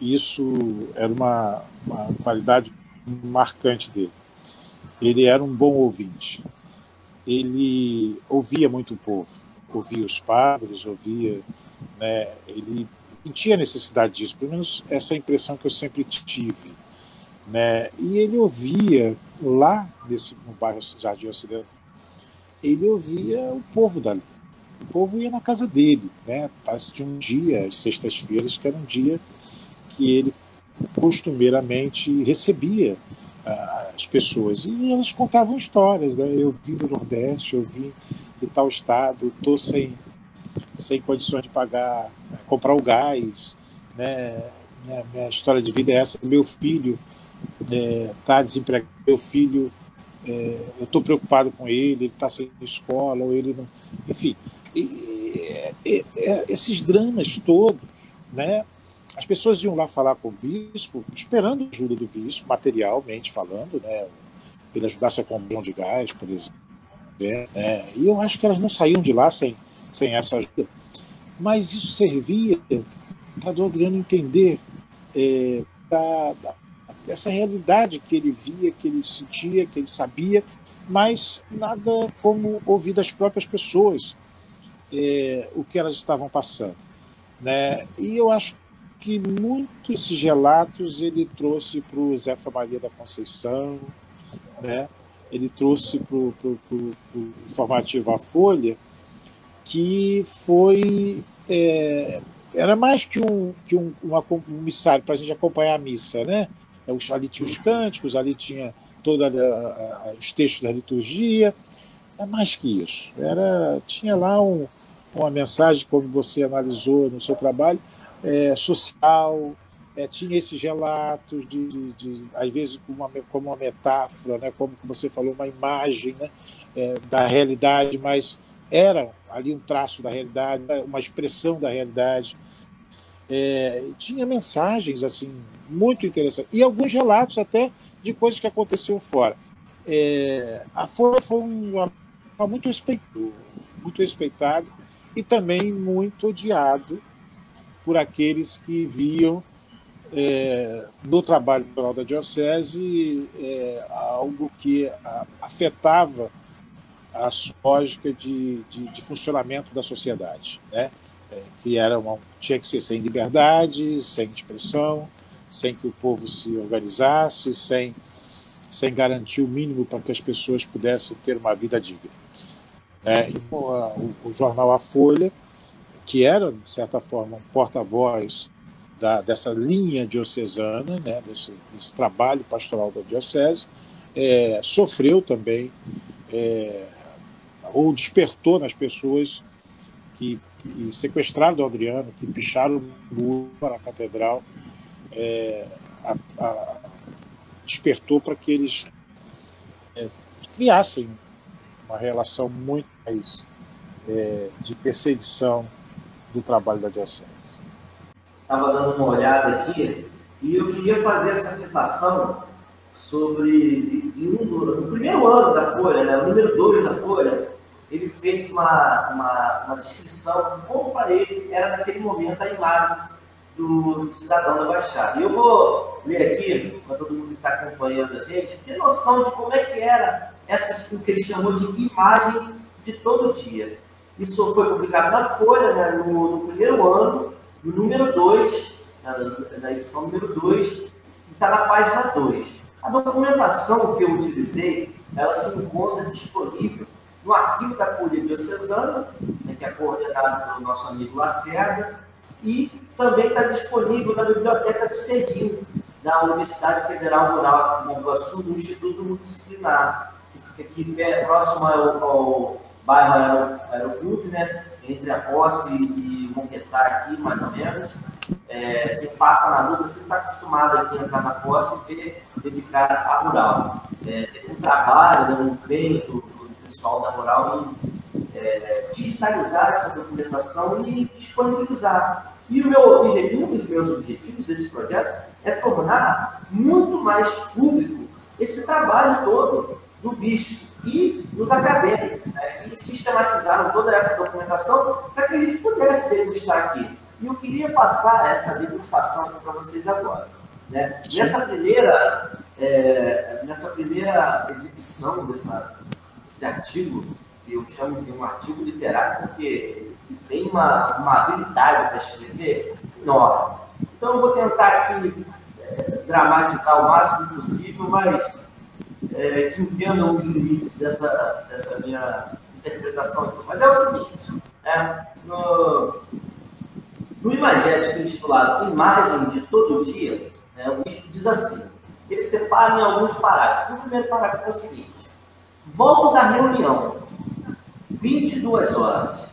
[SPEAKER 1] Isso era uma qualidade marcante dele. Ele era um bom ouvinte. Ele ouvia muito o povo, ouvia os padres, ouvia, né, ele sentia necessidade disso, pelo menos essa é a impressão que eu sempre tive, né, e ele ouvia lá no bairro Jardim Ocidental, ele ouvia o povo dali, o povo ia na casa dele, né, parece de um dia, às sextas-feiras, que era um dia que ele costumeiramente recebia as pessoas, e elas contavam histórias, né? Eu vim do Nordeste, eu vim de tal estado, estou sem condições de comprar o gás, né? Minha história de vida é essa, meu filho está desempregado, meu filho, eu estou preocupado com ele está sem escola, ou ele não... Enfim, esses dramas todos, né? As pessoas iam lá falar com o bispo, esperando a ajuda do bispo, materialmente falando, né? Ele ajudasse a comprar um bidão de gás, por exemplo. Né? E eu acho que elas não saíam de lá sem essa ajuda. Mas isso servia para Dom Adriano entender dessa realidade que ele via, que ele sentia, que ele sabia, mas nada como ouvir das próprias pessoas o que elas estavam passando. Né? E eu acho que muitos desses relatos ele trouxe para o Zefa Maria da Conceição, né? Ele trouxe para o informativo A Folha, que foi... era mais que um missário para a gente acompanhar a missa, né? Ali tinha os cânticos, ali tinha todos os textos da liturgia, é mais que isso. Tinha lá uma mensagem, como você analisou no seu trabalho, social, tinha esses relatos às vezes como uma metáfora, né, como você falou, uma imagem, né, da realidade, mas era ali um traço da realidade, uma expressão da realidade. Tinha mensagens assim muito interessantes e alguns relatos até de coisas que aconteciam fora. A Folha foi muito respeitado e também muito odiado por aqueles que viam no trabalho da Diocese algo que afetava a lógica de funcionamento da sociedade, né? Que tinha que ser sem liberdade, sem expressão, sem que o povo se organizasse, sem garantir o mínimo para que as pessoas pudessem ter uma vida digna. O jornal A Folha, que era, de certa forma, um porta-voz dessa linha diocesana, né, desse trabalho pastoral da diocese, sofreu também, ou despertou nas pessoas que sequestraram Dom Adriano, que picharam o muro para a catedral, despertou para que eles criassem uma relação muito mais de perseguição do trabalho da diocese.
[SPEAKER 2] Estava dando uma olhada aqui e eu queria fazer essa citação sobre no primeiro ano da Folha, né, o número 2 da Folha. Ele fez uma descrição de como para ele era naquele momento a imagem do cidadão da Baixada. E eu vou ler aqui, para todo mundo que está acompanhando a gente, ter noção de como é que era o que ele chamou de imagem de todo dia. Isso foi publicado na Folha, né, no primeiro ano, no número 2, na edição número 2, e está na página 2. A documentação que eu utilizei, ela se encontra disponível no arquivo da Curia Diocesana, né, que é coordenado pelo nosso amigo Lacerda, e também está disponível na Biblioteca do Cedim, da Universidade Federal Rural de Nova Iguaçu, do Instituto Multidisciplinar, que fica aqui próximo ao bairro Aeroclube, né, entre a Posse e o Monquetá, aqui, mais ou menos. Quem passa na luta sempre está acostumado aqui a entrar na Posse e ver dedicado à rural. Tem um trabalho, um empenho do pessoal da rural em digitalizar essa documentação e disponibilizar. E um dos meus objetivos desse projeto é tornar muito mais público esse trabalho todo do bispo e dos acadêmicos, né, que sistematizaram toda essa documentação para que a gente pudesse degustar aqui. E eu queria passar essa degustação aqui para vocês agora. Né? Nessa primeira exibição desse artigo, que eu chamo de um artigo literário, porque tem uma habilidade para escrever enorme. Então eu vou tentar aqui dramatizar o máximo possível, mas que entendam os limites dessa minha interpretação aqui. Mas é o seguinte, né? No imagético intitulado Imagem de Todo Dia, né, o bispo diz assim, ele separa em alguns parágrafos. O primeiro parágrafo é o seguinte: volto da reunião, 22 horas,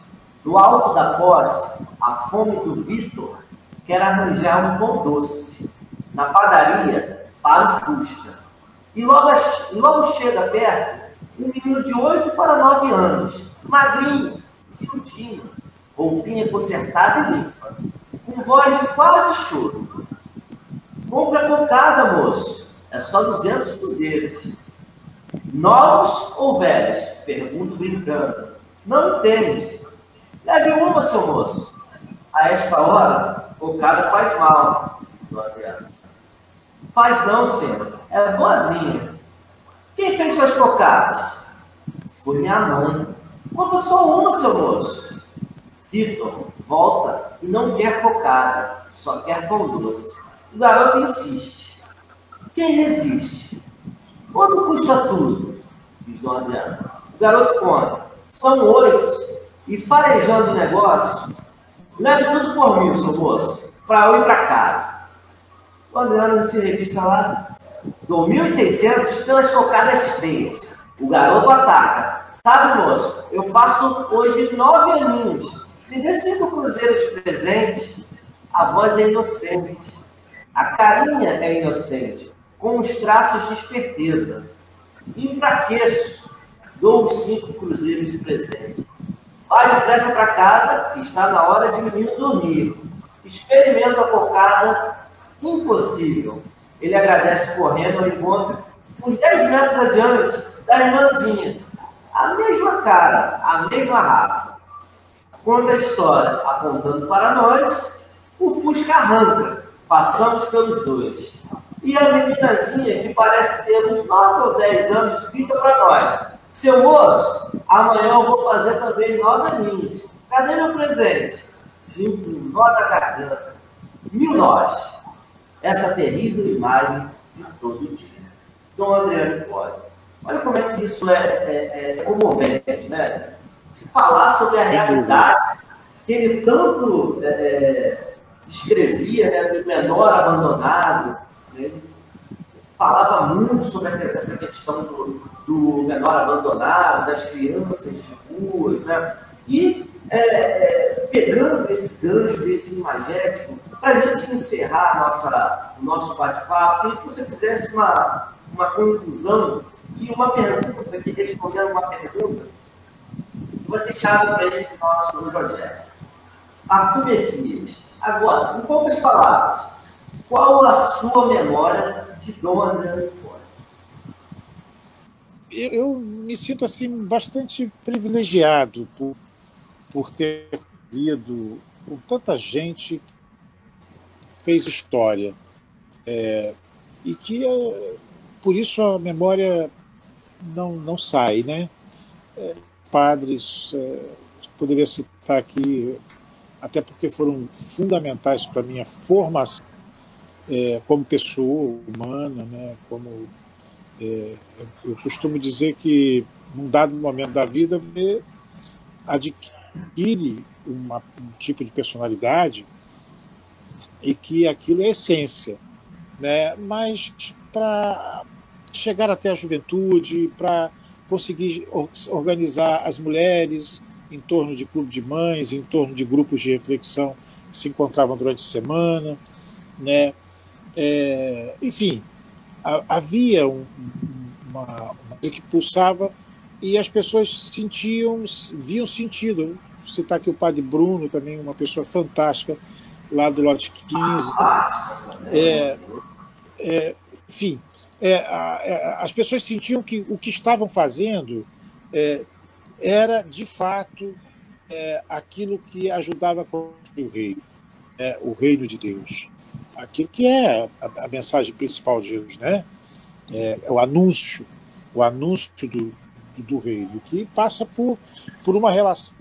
[SPEAKER 2] do alto da posse, a fome do Vitor quer arranjar um pão doce, na padaria, para o Fusca. E logo chega perto um menino de 8 para 9 anos, magrinho, miudinho, roupinha consertada e limpa, com voz de quase choro. Compra cocada, moço. É só 200 cruzeiros. Novos ou velhos? Pergunto brincando. Não entende. Leve uma, seu moço. A esta hora, cocada faz mal. Faz não, senhor. É boazinha. Quem fez suas cocadas? Foi minha mãe. Compra só uma, seu moço. Vitor volta e não quer cocada, só quer pão doce. O garoto insiste. Quem resiste? Quanto custa tudo? Diz Dom Adriano. O garoto conta. São 8. E farejando o negócio, leve tudo por 1.000, seu moço, para eu ir para casa. O Adriano se revista lá. Dou 1.600 pelas cocadas feias. O garoto ataca. Sabe, moço, eu faço hoje 9 aninhos. Me dê 5 cruzeiros de presente. A voz é inocente. A carinha é inocente, com os traços de esperteza. Enfraqueço. Dou os 5 cruzeiros de presente. Vai depressa para casa, está na hora de o menino dormir. Experimento a cocada. Impossível. Ele agradece correndo ao encontro, uns 10 metros adiante, da irmãzinha. A mesma cara, a mesma raça. Conta a história, apontando para nós, o Fusca arranca. Passamos pelos dois. E a meninazinha, que parece ter uns 9 ou 10 anos, grita para nós: seu moço, amanhã eu vou fazer também 9 aninhos. Cadê meu presente? Sinto um nó da garganta. 1000 nós. Essa terrível imagem de todo dia. Dom Adriano Hipólito. Olha como é que isso é comovente, né? De falar sobre a realidade que ele tanto escrevia, né, do menor abandonado, né? Falava muito sobre essa questão do menor abandonado, das crianças de ruas, né? E pegando esse gancho desse imagético, para a gente encerrar o nosso bate-papo, queria que você fizesse uma conclusão e uma pergunta, que respondendo uma pergunta que você chama para esse nosso projeto. Arthur Messias, agora, em poucas palavras, qual a sua memória de Dom Adriano Hipólito?
[SPEAKER 1] Eu me sinto assim bastante privilegiado por ter vivido com tanta gente que fez história, e que por isso a memória não sai, né? Padres, poderia citar aqui, até porque foram fundamentais para a minha formação como pessoa humana, né? Eu costumo dizer que, num dado momento da vida, você adquire um tipo de personalidade e que aquilo é essência, né? Mas para chegar até a juventude, para conseguir organizar as mulheres em torno de clube de mães, em torno de grupos de reflexão que se encontravam durante a semana, né? Enfim, havia uma coisa que pulsava e as pessoas viam sentido. Vou citar aqui o padre Bruno, também uma pessoa fantástica, lá do lote 15. Enfim, as pessoas sentiam que o que estavam fazendo era, de fato, aquilo que ajudava a construir o reino de Deus. Aquilo que é a mensagem principal de Deus, né? O anúncio do reino, que passa por uma relação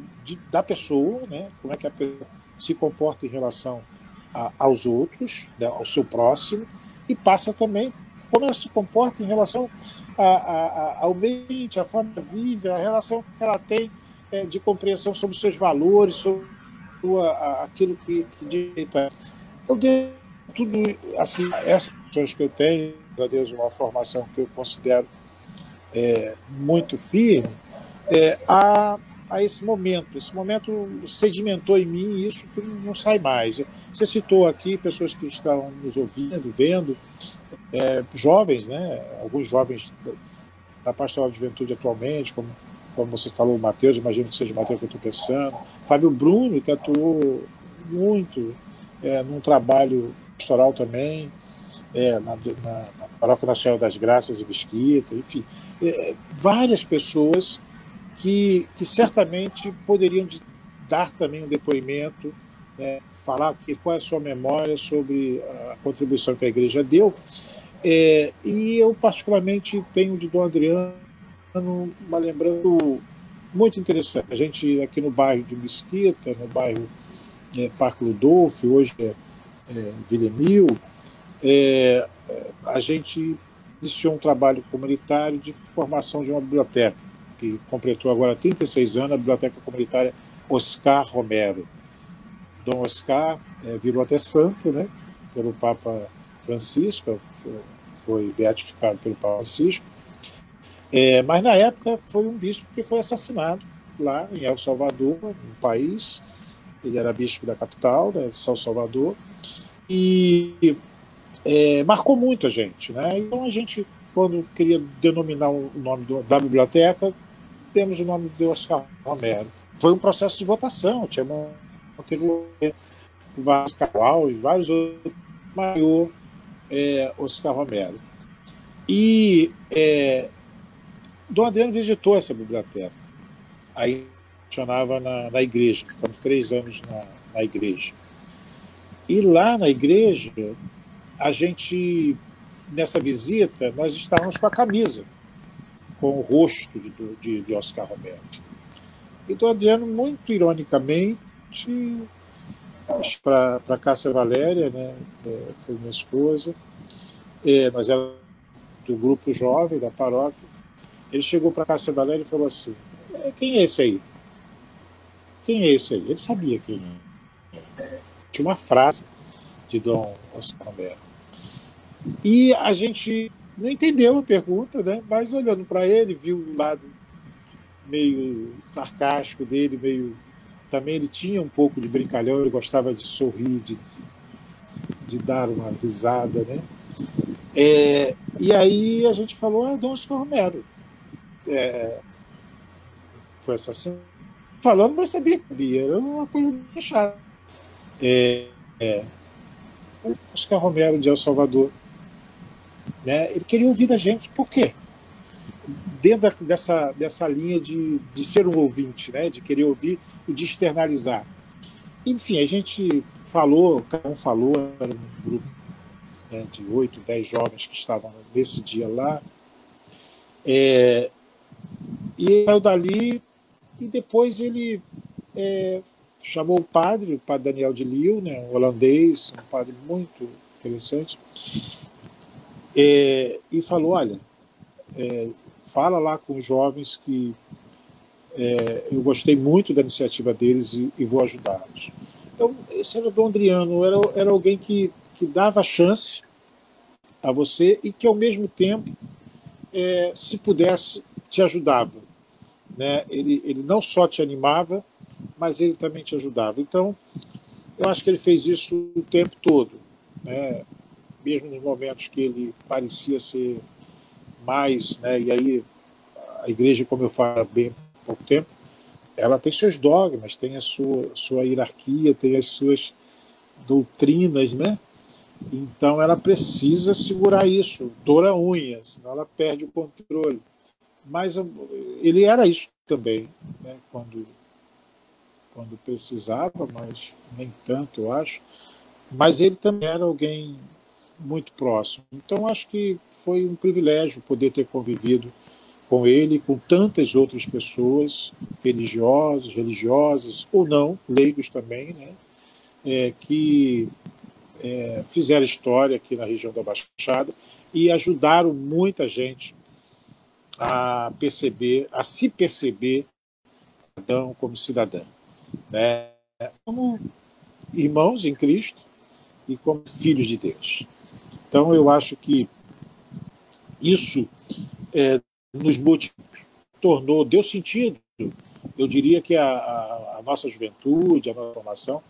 [SPEAKER 1] da pessoa, né? Como é que a pessoa se comporta em relação aos outros, né? Ao seu próximo, e passa também como ela se comporta em relação ao meio ambiente, a forma que vive, a relação que ela tem de compreensão sobre os seus valores, sobre aquilo que direito é. Eu devo tudo, assim, essas questões que eu tenho, a Deus, uma formação que eu considero muito firme, a esse momento. Esse momento sedimentou em mim isso que não sai mais. Você citou aqui pessoas que estão nos ouvindo, vendo, jovens, né? Alguns jovens da Pastoral de Juventude atualmente, como você falou, o Matheus, imagino que seja o Matheus que eu estou pensando, Fábio Bruno, que atuou muito num trabalho pastoral também, na Paróquia Nacional das Graças e Mesquita, enfim, várias pessoas que certamente poderiam dar também um depoimento, falar qual é a sua memória sobre a contribuição que a Igreja deu. E eu, particularmente, tenho de Dom Adriano uma lembrança muito interessante. A gente, aqui no bairro de Mesquita, no bairro Parque Ludolf, hoje Vila Emil, a gente iniciou um trabalho comunitário de formação de uma biblioteca, que completou agora 36 anos, a Biblioteca Comunitária Oscar Romero. Dom Oscar virou até santo, né, pelo Papa Francisco, foi beatificado pelo Papa Francisco, mas na época foi um bispo que foi assassinado lá em El Salvador, no país. Ele era bispo da capital, né, de São Salvador, e marcou muito a gente, né? Então a gente, quando queria denominar o nome da biblioteca, temos o nome de Oscar Romero. Foi um processo de votação, tinha vários Carvalho e vários outros, maior Oscar Romero. E Dom Adriano visitou essa biblioteca. Aí funcionava na igreja, ficamos 3 anos na igreja. E lá na igreja, a gente, nessa visita, nós estávamos com a camisa, com o rosto de Oscar Romero. E Dom Adriano, muito ironicamente, para Cássia Valéria, né, foi minha esposa, nós éramos do grupo jovem da paróquia, ele chegou para Cássia Valéria e falou assim: quem é esse aí? Quem é esse aí? Ele sabia quem é. tinha uma frase de Dom Oscar Romero. E a gente não entendeu a pergunta, né? Mas olhando para ele, viu o lado meio sarcástico dele, meio também ele tinha um pouco de brincalhão, ele gostava de sorrir, de dar uma risada, né? E aí a gente falou, Dom Oscar Romero. Foi essa falando, mas sabia que sabia, era uma coisa chata. O Oscar Romero de El Salvador, né? Ele queria ouvir da gente, por quê? Dentro dessa linha de ser um ouvinte, né? De querer ouvir e de externalizar. Enfim, a gente falou, cada um falou, era um grupo, né, de 8, 10 jovens que estavam nesse dia lá. E saiu dali e depois ele chamou o padre Daniel de Leeuw, né, um holandês, um padre muito interessante, e falou, olha, fala lá com os jovens que eu gostei muito da iniciativa deles e vou ajudá-los. Então, esse era o Dom Adriano, era alguém que dava chance a você e que, ao mesmo tempo, se pudesse, te ajudava. Né? Ele não só te animava, mas ele também te ajudava. Então, eu acho que ele fez isso o tempo todo, né? Mesmo nos momentos que ele parecia ser mais, né? E aí a igreja, como eu falo bem há pouco tempo, ela tem seus dogmas, tem a sua hierarquia, tem as suas doutrinas, né? Então ela precisa segurar isso, dor a unha, senão ela perde o controle. Mas ele era isso também, né? Quando precisava, mas nem tanto, eu acho. Mas ele também era alguém muito próximo. Então acho que foi um privilégio poder ter convivido com ele, com tantas outras pessoas, religiosas ou não, leigos também, né? Que fizeram história aqui na região da Baixada e ajudaram muita gente a se perceber cidadão como cidadã, né? Como irmãos em Cristo e como filhos de Deus. Então eu acho que isso nos tornou, deu sentido. Eu diria que a nossa juventude, a nossa formação,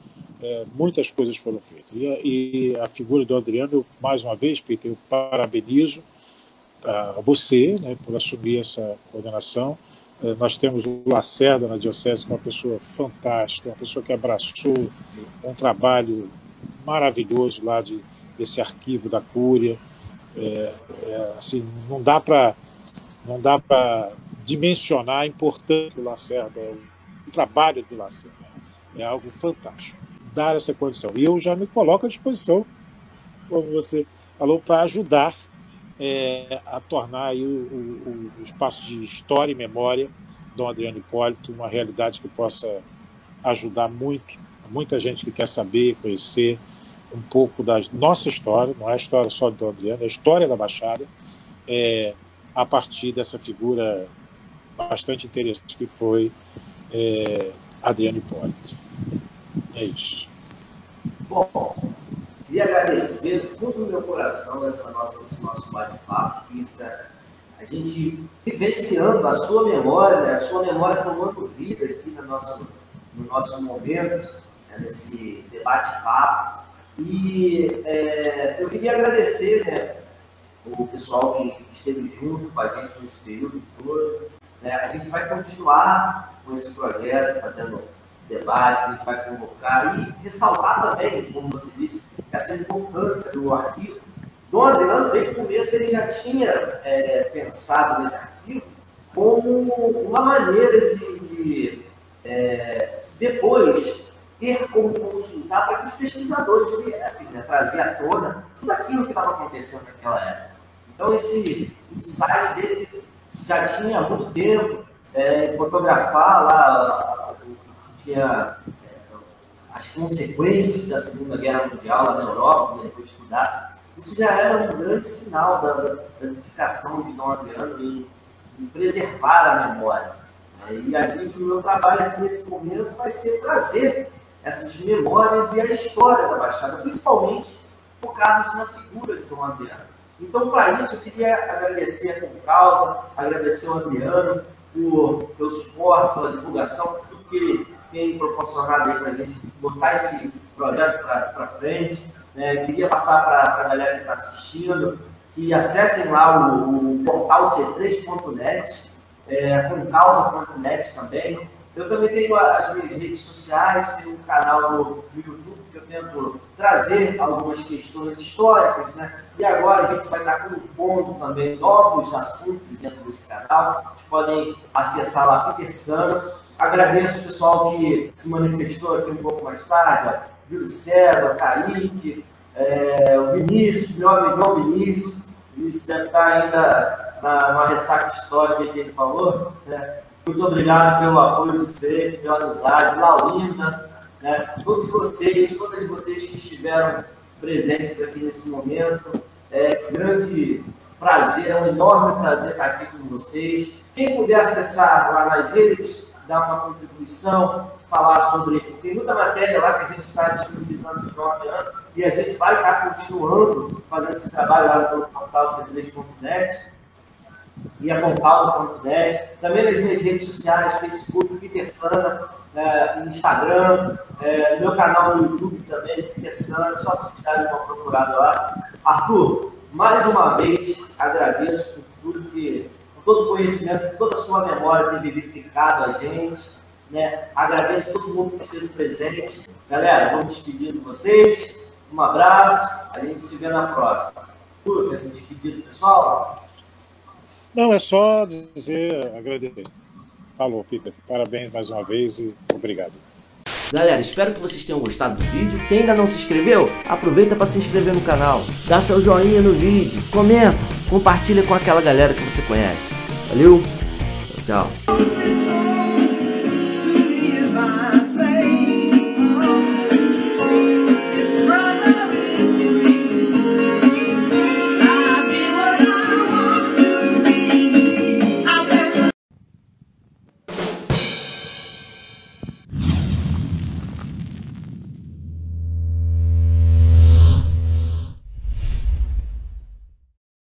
[SPEAKER 1] muitas coisas foram feitas. E a figura do Adriano, eu, mais uma vez, Peter, eu parabenizo a você, né, por assumir essa coordenação. Nós temos o Lacerda na Diocese, que é uma pessoa fantástica, uma pessoa que abraçou um trabalho maravilhoso lá desse arquivo da Cúria. Assim, não dá para dimensionar a importância do Lacerda, o trabalho do Lacerda. É algo fantástico. Dar essa condição. E eu já me coloco à disposição, como você falou, para ajudar a tornar aí o espaço de história e memória Dom Adriano Hipólito uma realidade que possa ajudar muita gente que quer saber, conhecer um pouco da nossa história, não é a história só de Dom Adriano, é a história da Baixada, a partir dessa figura bastante interessante que foi Adriano Hipólito. É isso.
[SPEAKER 2] Bom, queria agradecer do fundo do meu coração esse nosso bate-papo, a gente vivenciando a sua memória, né? A sua memória tomando vida aqui no nosso momento, né? Nesse debate-papo. E eu queria agradecer, né, o pessoal que esteve junto com a gente nesse período todo. Né? A gente vai continuar com esse projeto, fazendo debates, a gente vai convocar e ressaltar também, como você disse, essa importância do arquivo. Dom Adriano, desde o começo, ele já tinha pensado nesse arquivo como uma maneira de depois ter como consultar para que os pesquisadores viessem, né, trazer à tona tudo aquilo que estava acontecendo naquela época. Então, esse insight dele já tinha há muito tempo, fotografar lá tinha as consequências da Segunda Guerra Mundial lá na Europa, quando ele foi estudar. Isso já era um grande sinal da dedicação de Dom Adriano em preservar a memória. E a gente, o meu trabalho aqui nesse momento vai ser trazer essas memórias e a história da Baixada, principalmente focados na figura de Dom Adriano. Então, para isso, eu queria agradecer a Concausa, agradecer ao Adriano pelo suporte, pela divulgação, por tudo que ele tem proporcionado aí para a gente botar esse projeto para frente. Queria passar para a galera que está assistindo que acessem lá o portal c3.net, concausa.net também. Eu também tenho as minhas redes sociais, tenho um canal no YouTube que eu tento trazer algumas questões históricas, né? E agora a gente vai estar compondo também novos assuntos dentro desse canal. Vocês podem acessar lá Peter Sano. Agradeço o pessoal que se manifestou aqui um pouco mais tarde, Júlio César, Kaique, o Vinícius, meu amigão Vinícius. Vinícius deve estar ainda na ressaca histórica que ele falou, né? Muito obrigado pelo apoio de sempre, pela amizade, Laurinda, né? Todas vocês que estiveram presentes aqui nesse momento. Grande prazer, é um enorme prazer estar aqui com vocês. Quem puder acessar lá nas redes, dar uma contribuição, falar sobre... Tem muita matéria lá que a gente está disponibilizando de 9 anos e a gente vai estar continuando fazendo esse trabalho lá pelo portal c3.net e a concausa.net. Também nas minhas redes sociais, Facebook, Peter Sana, Instagram, meu canal no YouTube também, Peter Sana, só vocês darem uma procurada lá. Arthur, mais uma vez, agradeço por tudo por todo o conhecimento, por toda a sua memória ter vivificado a gente, né? Agradeço a todo mundo que esteve presente. Galera, vamos despedir de vocês. Um abraço, a gente se vê na próxima. Arthur, quer se despedir do pessoal?
[SPEAKER 1] Não, é só dizer, agradecer. Falou, Peter. Parabéns mais uma vez e obrigado.
[SPEAKER 3] Galera, espero que vocês tenham gostado do vídeo. Quem ainda não se inscreveu, aproveita para se inscrever no canal. Dá seu joinha no vídeo, comenta, compartilha com aquela galera que você conhece. Valeu, tchau.